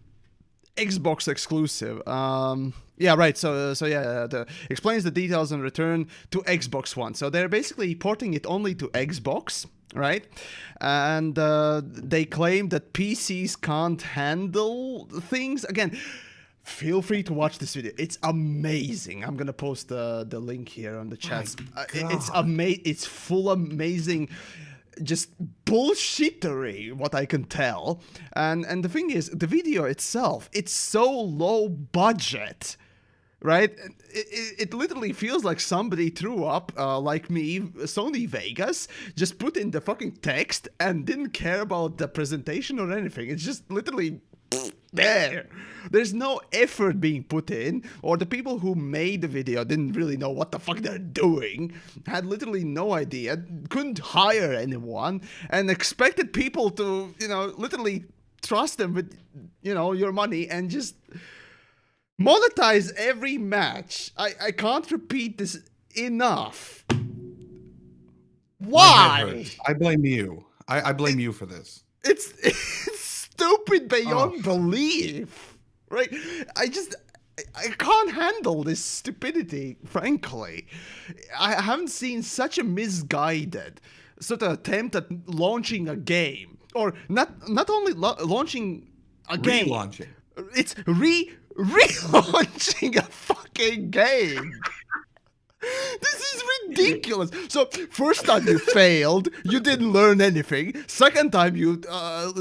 Xbox exclusive. Yeah, right. So yeah, explains the details and return to Xbox One. So they're basically porting it only to Xbox, right? And they claim that PCs can't handle things. Again, feel free to watch this video. It's amazing. I'm gonna post the link here on the chats. It's amazing. It's full amazing. Just bullshittery, what I can tell. And the thing is, the video itself, it's so low budget, right? It literally feels like somebody threw up, like me, Sony Vegas, just put in the fucking text and didn't care about the presentation or anything. It's just literally there. There's no effort being put in, or the people who made the video didn't really know what the fuck they're doing, had literally no idea, couldn't hire anyone, and expected people to, you know, literally trust them with, you know, your money and just monetize every match. I can't repeat this enough. Why? I blame you. I blame you for this. It's stupid beyond belief, right? I can't handle this stupidity, frankly. I haven't seen such a misguided sort of attempt at launching a game, or not only launching a game. Relaunching. It's relaunching a fucking game. This is ridiculous. So, first time you failed, you didn't learn anything. Second time you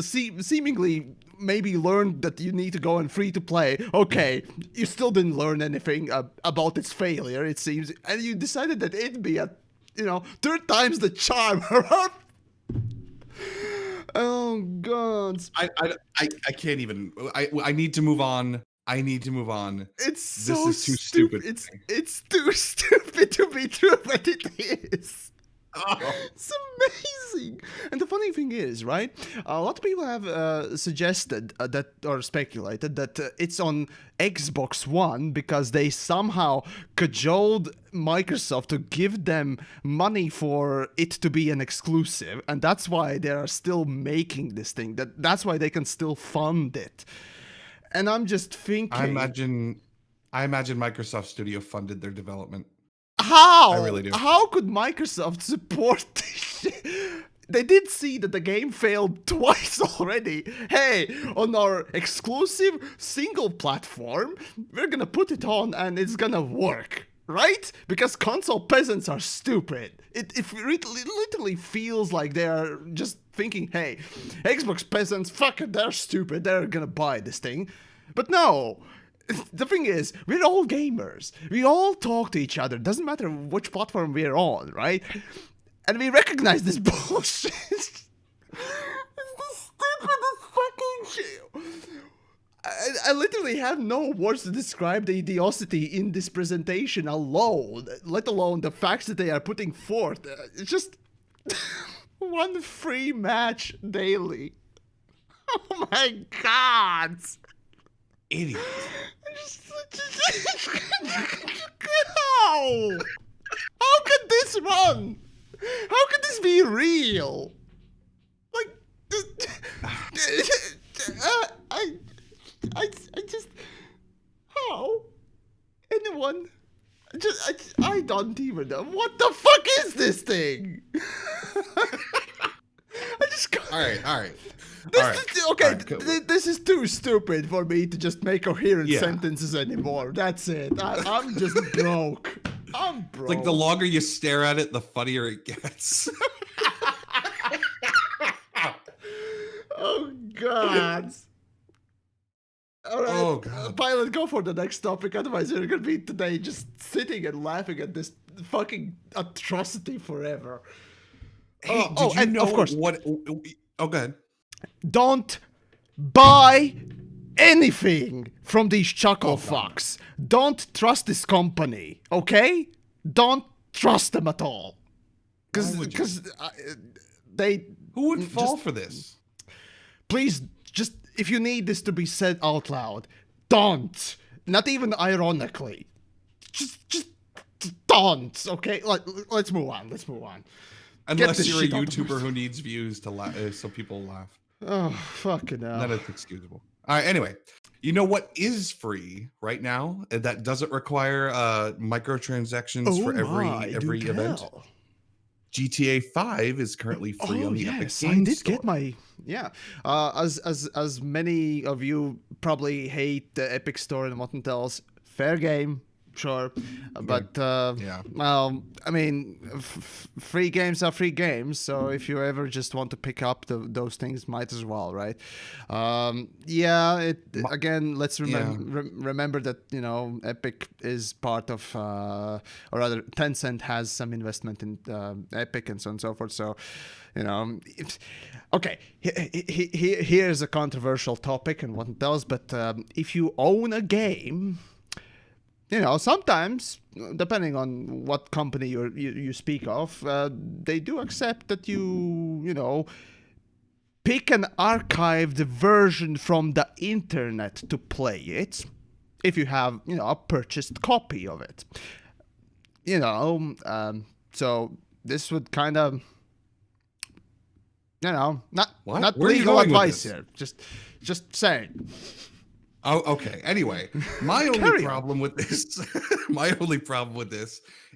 seemingly maybe learned that you need to go in free to play. Okay, you still didn't learn anything about its failure, it seems. And you decided that it'd be a, you know, third time's the charm. Oh, God. I can't even. I need to move on. I need to move on. This is too stupid. It's too stupid to be true, but it is. Oh. It's amazing. And the funny thing is, right? A lot of people have suggested that, or speculated that it's on Xbox One because they somehow cajoled Microsoft to give them money for it to be an exclusive, and that's why they are still making this thing. That's why they can still fund it. And I'm just thinking, I imagine Microsoft Studio funded their development. How? I really do. How could Microsoft support this shit? they did see that the game failed twice already. Hey, on our exclusive single platform, we're gonna put it on and it's gonna work. Right? Because console peasants are stupid. It literally feels like they are just thinking, hey, Xbox peasants, fuck it, they're stupid, they're gonna buy this thing. But no, the thing is, we're all gamers. We all talk to each other. Doesn't matter which platform we're on, right? And we recognize this bullshit. It's the stupidest fucking shit. I literally have no words to describe the idiocy in this presentation alone, let alone the facts that they are putting forth. It's just one free match daily. Oh my god! Idiot. How? How could this run? How could this be real? Like, I just, how? Anyone? I don't even know. What the fuck is this thing? I just can't. All right. This is too stupid for me to just make coherent sentences anymore. That's it. I'm just broke. I'm broke. Like, the longer you stare at it, the funnier it gets. Oh, God. All right, oh god, Pilot, go for the next topic. Otherwise, you're gonna be today just sitting and laughing at this fucking atrocity forever. Hey, did you know of course, what? Oh, go ahead. Don't buy anything from these chuckle fucks. Don't trust this company, okay? Don't trust them at all. Because they. Who would fall for this? Please, just. If you need this to be said out loud, don't. Not even ironically. Just don't, okay? Let's move on. Unless you're a YouTuber who needs views to laugh, so people laugh. Oh, fucking hell. That is excusable. All right, anyway. You know what is free right now that doesn't require microtransactions for every event? GTA 5 is currently free on the Epic Games I did Store. get my as many of you probably hate the Epic Store and whatnot else. Fair game, sure, but well, I mean, free games are free games. So if you ever just want to pick up those things, might as well, right? Again, let's remember that Epic is part of, or rather, Tencent has some investment in Epic and so on and so forth. So, okay, here's a controversial topic and what else, but if you own a game. Sometimes, depending on what company you speak of, they do accept that you pick an archived version from the internet to play it, if you have, a purchased copy of it. So this would kind of, not legal advice here. Just saying. Oh, okay. Anyway, my only problem with this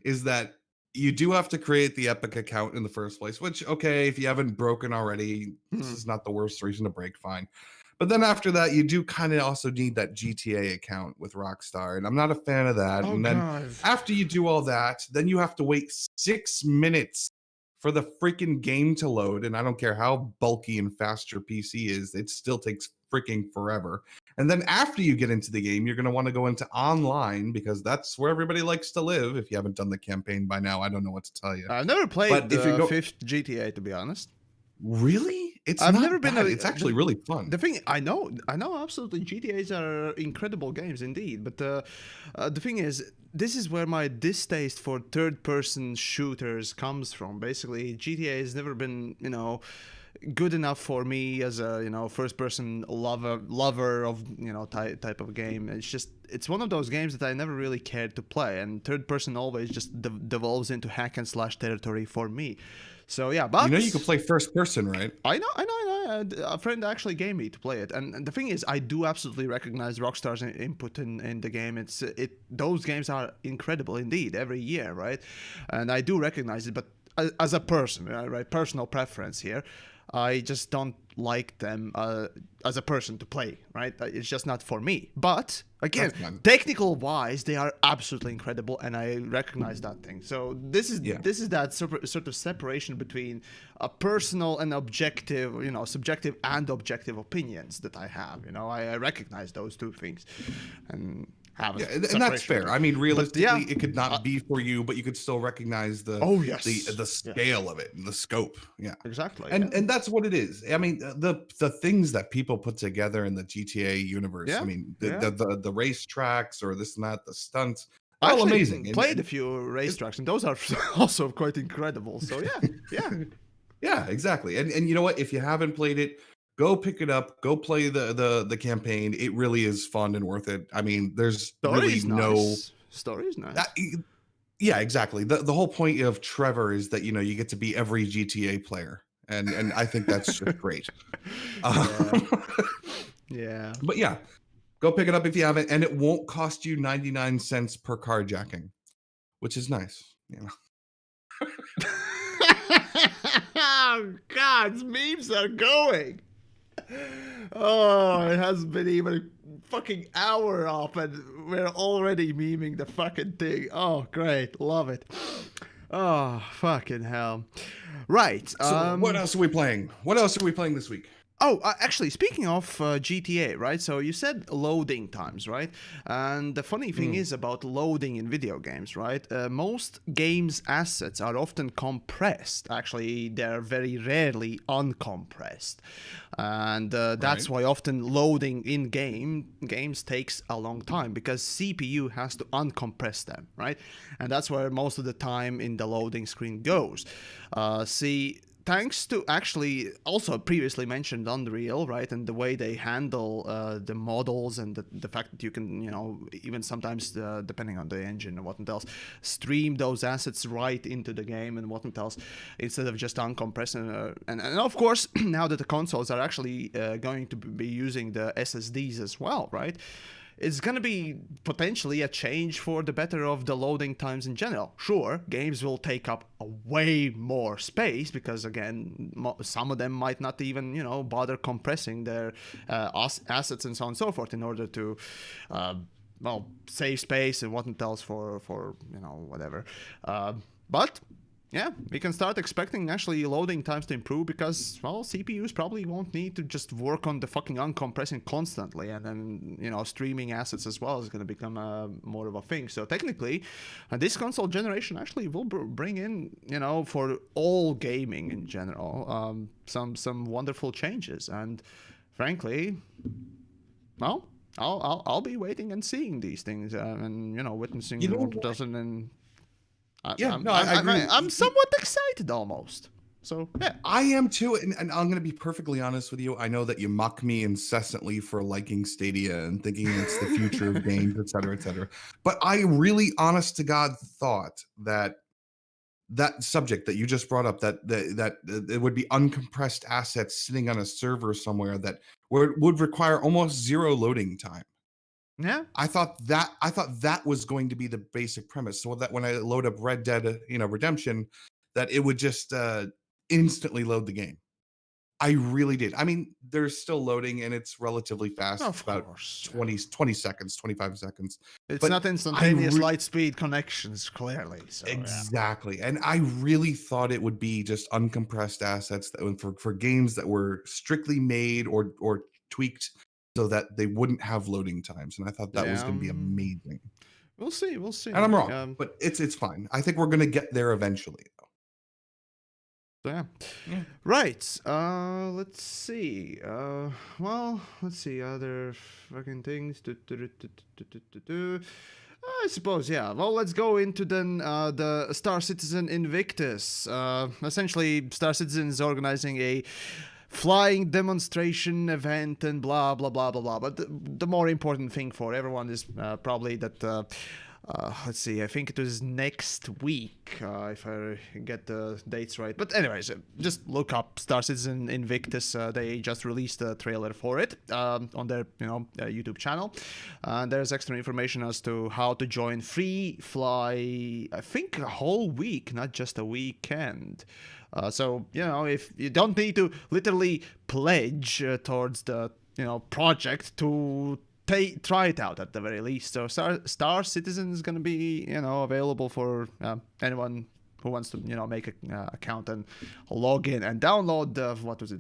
is that you do have to create the Epic account in the first place, which, okay, if you haven't broken already, this is not the worst reason to break, fine. But then after that, you do kind of also need that GTA account with Rockstar, and I'm not a fan of that. And then after you do all that, then you have to wait 6 minutes for the freaking game to load, and I don't care how bulky and fast your PC is, it still takes freaking forever. And then after you get into the game, you're going to want to go into online because that's where everybody likes to live. If you haven't done the campaign by now, I don't know what to tell you. I've never played the fifth GTA, to be honest. Really? I've never been. It's actually really fun. The thing I know absolutely. GTA's are incredible games indeed, but the thing is, this is where my distaste for third-person shooters comes from. Basically, GTA has never been, good enough for me as a first-person lover of type of game. It's one of those games that I never really cared to play, and third-person always just devolves into hack and slash territory for me. So yeah, but you can play first person, right? I know. A friend actually gave me to play it, and the thing is, I do absolutely recognize Rockstar's input in the game. Those games are incredible indeed every year, right? And I do recognize it, but as a person, right? Personal preference here. I just don't like them as a person to play, right? It's just not for me. But again, That's fine. technical wise, they are absolutely incredible, and I recognize that thing. So this is that sort of separation between a personal and objective, subjective and objective opinions that I have. I recognize those two things, and have and that's fair. I mean, realistically, it could not be for you, but you could still recognize the scale of it and the scope. Yeah, exactly. And that's what it is. I mean, the things that people put together in the GTA universe. I mean, the race tracks or this and that, the stunts, all amazing. Played a few racetracks, and those are also quite incredible. So yeah, exactly. And you know what? If you haven't played it, go pick it up. Go play the campaign. It really is fun and worth it. I mean, there's Story's really no story's nice. Yeah, exactly. The whole point of Trevor is that you get to be every GTA player, and I think that's just great. Yeah. But yeah, go pick it up if you haven't, and it won't cost you 99 cents per carjacking, which is nice. Oh God, memes are going. Oh, it hasn't been even a fucking hour up, and we're already memeing the fucking thing. Oh, great, love it. Oh, fucking hell. Right. So what else are we playing? What else are we playing this week? Oh, actually, speaking of GTA, right? So you said loading times, right? And the funny thing is about loading in video games, right? Most games' assets are often compressed. Actually, they're very rarely uncompressed. And that's why often loading in games takes a long time, because CPU has to uncompress them, right? And that's where most of the time in the loading screen goes. Thanks to actually also previously mentioned Unreal, right, and the way they handle the models and the fact that you can, even sometimes, depending on the engine and whatnot else, stream those assets right into the game and whatnot else, instead of just uncompressing. And of course, now that the consoles are actually going to be using the SSDs as well, right? It's going to be potentially a change for the better of the loading times in general. Sure, games will take up a way more space because, again, some of them might not even, bother compressing their assets and so on and so forth in order to, save space and whatnot else for whatever. But yeah, we can start expecting actually loading times to improve because, CPUs probably won't need to just work on the fucking uncompressing constantly, and then, streaming assets as well is going to become more of a thing. So technically, this console generation actually will bring in, for all gaming in general, some wonderful changes. And frankly, well, I'll be waiting and seeing these things and, witnessing what doesn't and. I'm somewhat excited almost. So yeah, I am too, and I'm going to be perfectly honest with you. I know that you mock me incessantly for liking Stadia and thinking it's the future of games, et cetera, et cetera. But I really, honest to God, thought that subject that you just brought up, that it would be uncompressed assets sitting on a server somewhere where it would require almost zero loading time. Yeah, I thought that was going to be the basic premise, so that when I load up Red Dead, Redemption, that it would just instantly load the game. I really did. I mean, there's still loading and it's relatively fast, about 20 seconds, 25 seconds. It's not instantaneous light speed connections, clearly. So, exactly. And I really thought it would be just uncompressed assets that for games that were strictly made or tweaked so that they wouldn't have loading times, and I thought that was going to be amazing. We'll see. And I'm wrong, but it's fine. I think we're going to get there eventually, though. Yeah. Right. Let's see. Let's see other fucking things. I suppose, yeah. Well, let's go into then the Star Citizen Invictus. Essentially, Star Citizen is organizing a flying demonstration event and blah blah blah blah blah. But the more important thing for everyone is probably that let's see, I think it was next week, if I get the dates right. But anyways, just look up Star Citizen Invictus. They just released a trailer for it on their YouTube channel. There's extra information as to how to join Free Fly, I think a whole week, not just a weekend. So, if you don't need to literally pledge towards the, project to try it out at the very least. So Star Citizen is going to be, available for anyone who wants to, make an account and log in and download the,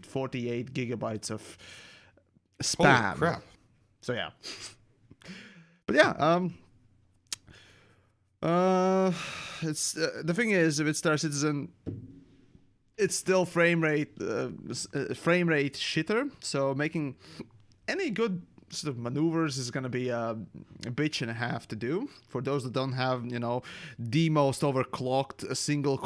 48 gigabytes of spam. Holy crap. So yeah. But yeah, it's the thing is, with Star Citizen, it's still frame rate shitter. So making any good sort of maneuvers is going to be a bitch and a half to do for those that don't have, the most overclocked single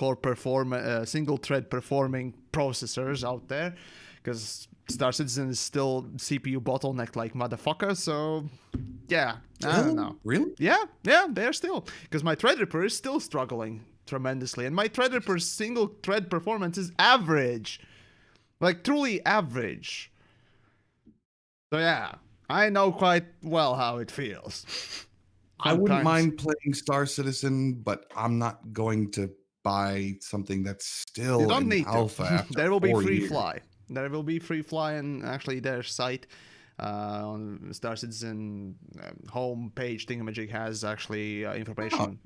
thread performing processors out there, because Star Citizen is still CPU bottlenecked like motherfucker. So yeah, I don't know. Really? Yeah, they're still, because my Threadripper is still struggling tremendously, and my Threadripper's single thread performance is average, like truly average. So yeah, I know quite well how it feels. I wouldn't mind playing Star Citizen, but I'm not going to buy something that's still you don't in need alpha to. after There will be 4 Free years. Fly. There will be Free Fly, and actually their site on Star Citizen home page thingamajig has actually information.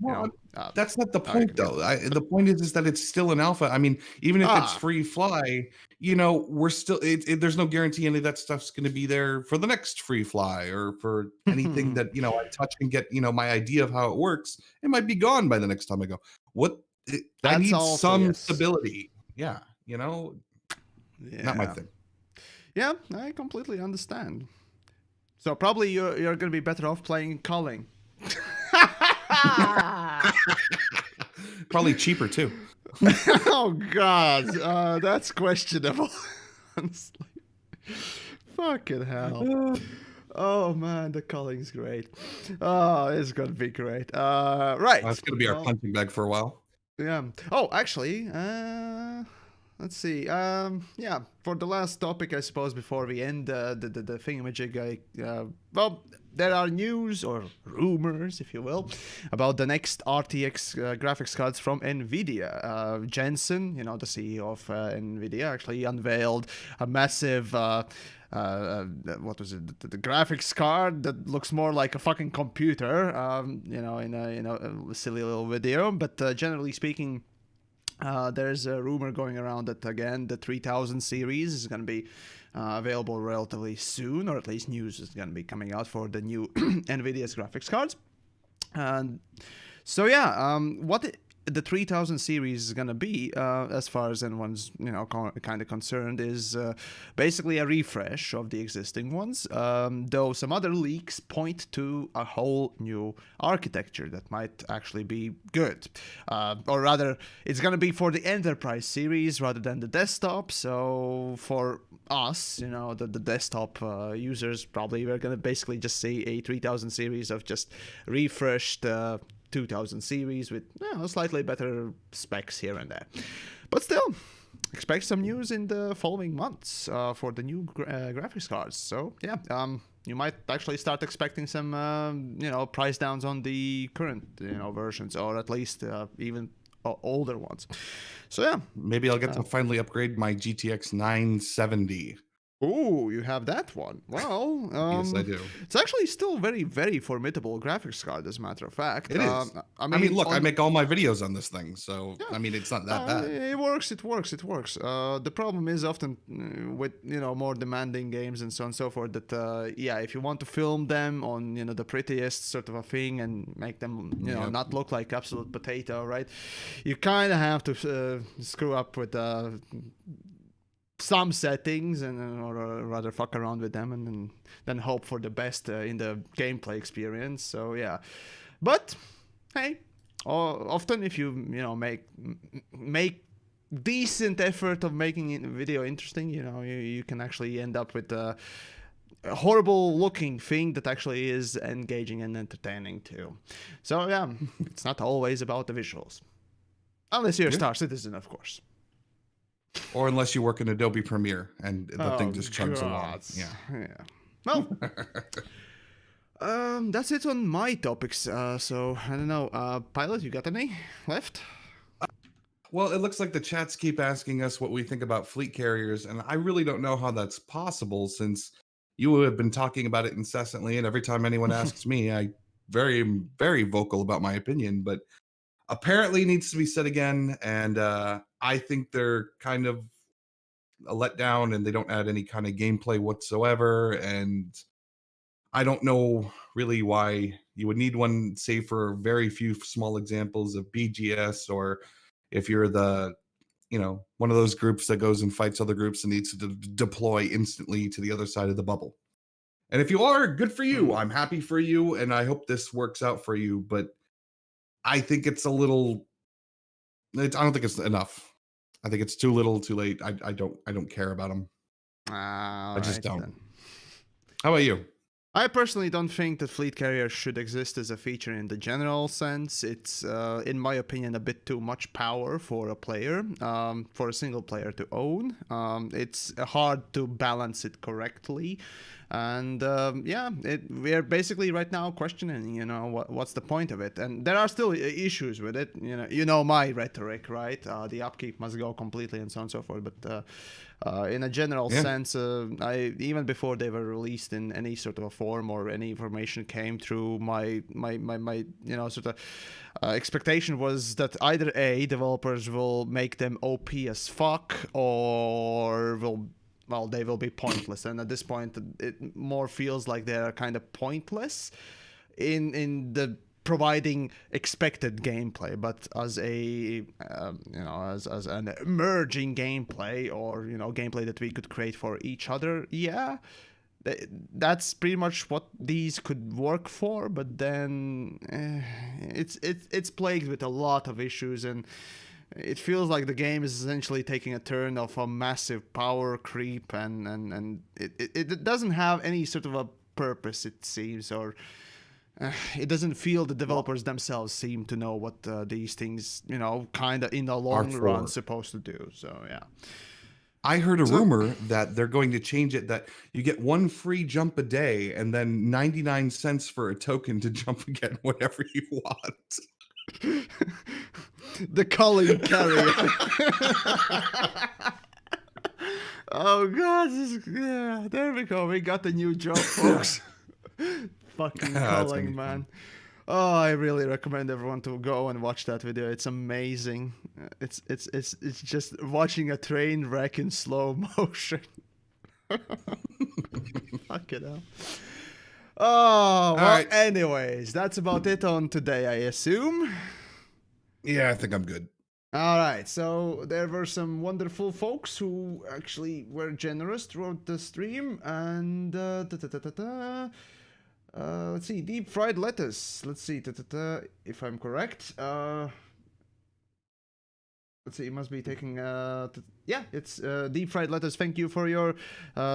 That's not the point, though. The point is that it's still an alpha. I mean, even if it's Free Fly, we're still. There's no guarantee any of that stuff's going to be there for the next Free Fly or for anything that I touch and get my idea of how it works. It might be gone by the next time I go. I need some stability. Yeah, not my thing. Yeah, I completely understand. So probably you're going to be better off playing culling. Probably cheaper too. Oh God, that's questionable. Honestly, fucking hell. Oh man, the culling's great. Oh, it's gonna be great. Right. That's gonna be our punching bag for a while. Yeah. Oh, actually, let's see. Yeah, for the last topic, I suppose, before we end the thingamajig, well, there are news or rumors, if you will, about the next RTX graphics cards from NVIDIA. Jensen, the CEO of NVIDIA, actually unveiled a massive. What was it? The graphics card that looks more like a fucking computer. In a silly little video, but generally speaking. There's a rumor going around that, again, the 3000 series is going to be available relatively soon, or at least news is going to be coming out for the new NVIDIA's graphics cards. And so, yeah, what the 3000 series is going to be, as far as anyone's, kind of concerned, is basically a refresh of the existing ones, though some other leaks point to a whole new architecture that might actually be good. Or rather, it's going to be for the enterprise series rather than the desktop. So for us, the desktop users, probably we're going to basically just see a 3000 series of just refreshed 2000 series with slightly better specs here and there. But still, expect some news in the following months for the new graphics cards. So yeah, you might actually start expecting some price downs on the current versions, or at least even older ones. So yeah, maybe I'll get to finally upgrade my GTX 970. Oh, you have that one. Well, yes, I do. It's actually still very, very formidable graphics card, as a matter of fact. It is. I mean, look, I make all my videos on this thing, so yeah. I mean, it's not that bad. It works. The problem is often with more demanding games and so on and so forth that if you want to film them on the prettiest sort of a thing and make them not look like absolute potato, right? You kind of have to screw up with some settings or rather fuck around with them and then hope for the best in the gameplay experience. So yeah, but hey, often if you make decent effort of making video interesting, you can actually end up with horrible looking thing that actually is engaging and entertaining too. So yeah, it's not always about the visuals. Unless you're a Star Citizen, of course. Or unless you work in Adobe Premiere and the thing just chugs along. Yeah. Well, that's it on my topics. So I don't know. Pilot, you got any left? Well, it looks like the chats keep asking us what we think about fleet carriers, and I really don't know how that's possible since you have been talking about it incessantly, and every time anyone asks me, I very vocal about my opinion, but apparently needs to be said again, and I think they're kind of a letdown and they don't add any kind of gameplay whatsoever, and I don't know really why you would need one, save for very few small examples of BGS, or if you're the one of those groups that goes and fights other groups and needs to deploy instantly to the other side of the bubble. And if you are, good for you. I'm happy for you, and I hope this works out for you. But I think it's a little. I don't think it's enough. I think it's too little, too late. I don't care about them. I just don't. Then. How about you? I personally don't think that fleet carriers should exist as a feature in the general sense. It's, in my opinion, a bit too much power for a player, for a single player to own. It's hard to balance it correctly. And yeah, we're basically right now questioning, what's the point of it? And there are still issues with it. You know my rhetoric, right? The upkeep must go completely and so on and so forth. But in a general sense, even before they were released in any sort of a form or any information came through, my sort of expectation was that either A, developers will make them OP as fuck, or they will be pointless. And at this point, it more feels like they're kind of pointless in the providing expected gameplay, but as a as an emerging gameplay, or gameplay that we could create for each other, that's pretty much what these could work for. But then it's plagued with a lot of issues, and it feels like the game is essentially taking a turn of a massive power creep, and it doesn't have any sort of a purpose, it seems, or it doesn't feel the developers themselves seem to know what these things, kind of in the long run supposed to do. So yeah. I heard a rumor that they're going to change it, that you get one free jump a day and then 99 cents for a token to jump again whenever you want. The culling carrier. Oh god, yeah, there we go. We got the new job, folks. Fucking culling, man. Oh, I really recommend everyone to go and watch that video. It's amazing. It's just watching a train wreck in slow motion. Fuck it up. Oh, well, right. Anyways, that's about it on today, I assume. Yeah, I think I'm good. All right, so there were some wonderful folks who actually were generous throughout the stream, and let's see, deep fried lettuce. Let's see, if I'm correct. Let's see, it must be taking. Yeah, it's deep fried lettuce. Thank you for your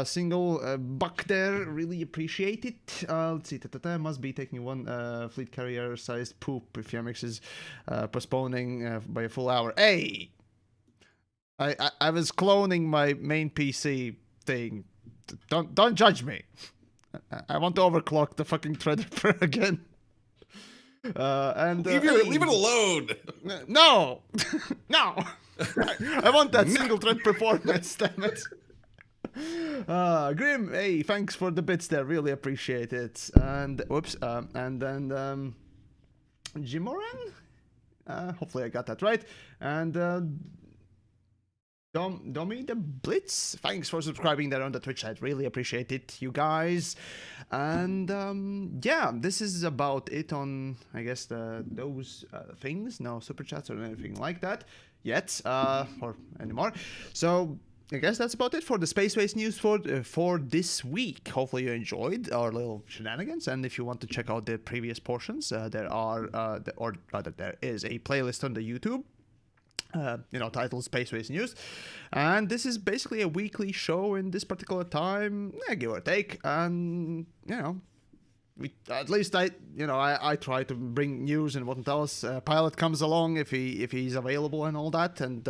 single buck there. Really appreciate it. Let's see, must be taking one fleet carrier sized poop if TheYamiks is postponing by a full hour. Hey, I was cloning my main PC thing. Don't judge me. I want to overclock the fucking Threadripper again. And leave it alone. No, no. I want that single thread performance. Damn it. Grim, hey, thanks for the bits there. Really appreciate it. And whoops. And then Jimoran. Hopefully I got that right. And Domi the Blitz, thanks for subscribing there on the Twitch side. Really appreciate it, you guys. And yeah, this is about it on, I guess, those things. No super chats or anything like that yet, or anymore. So I guess that's about it for the space-based news for this week. Hopefully you enjoyed our little shenanigans, and if you want to check out the previous portions, there is a playlist on the YouTube. titled Space Race News. And this is basically a weekly show in this particular time, give or take. And, at least I try to bring news and what else. Pilot comes along if he's available and all that, and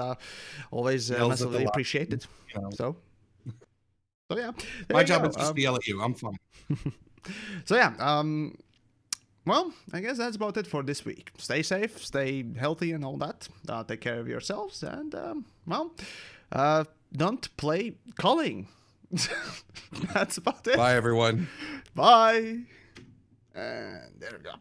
always massively appreciated. So yeah. My job is just to yell at you. I'm fine. So yeah. Well, I guess that's about it for this week. Stay safe, stay healthy, and all that. Take care of yourselves, and don't play culling. That's about it. Bye, everyone. Bye. And there we go.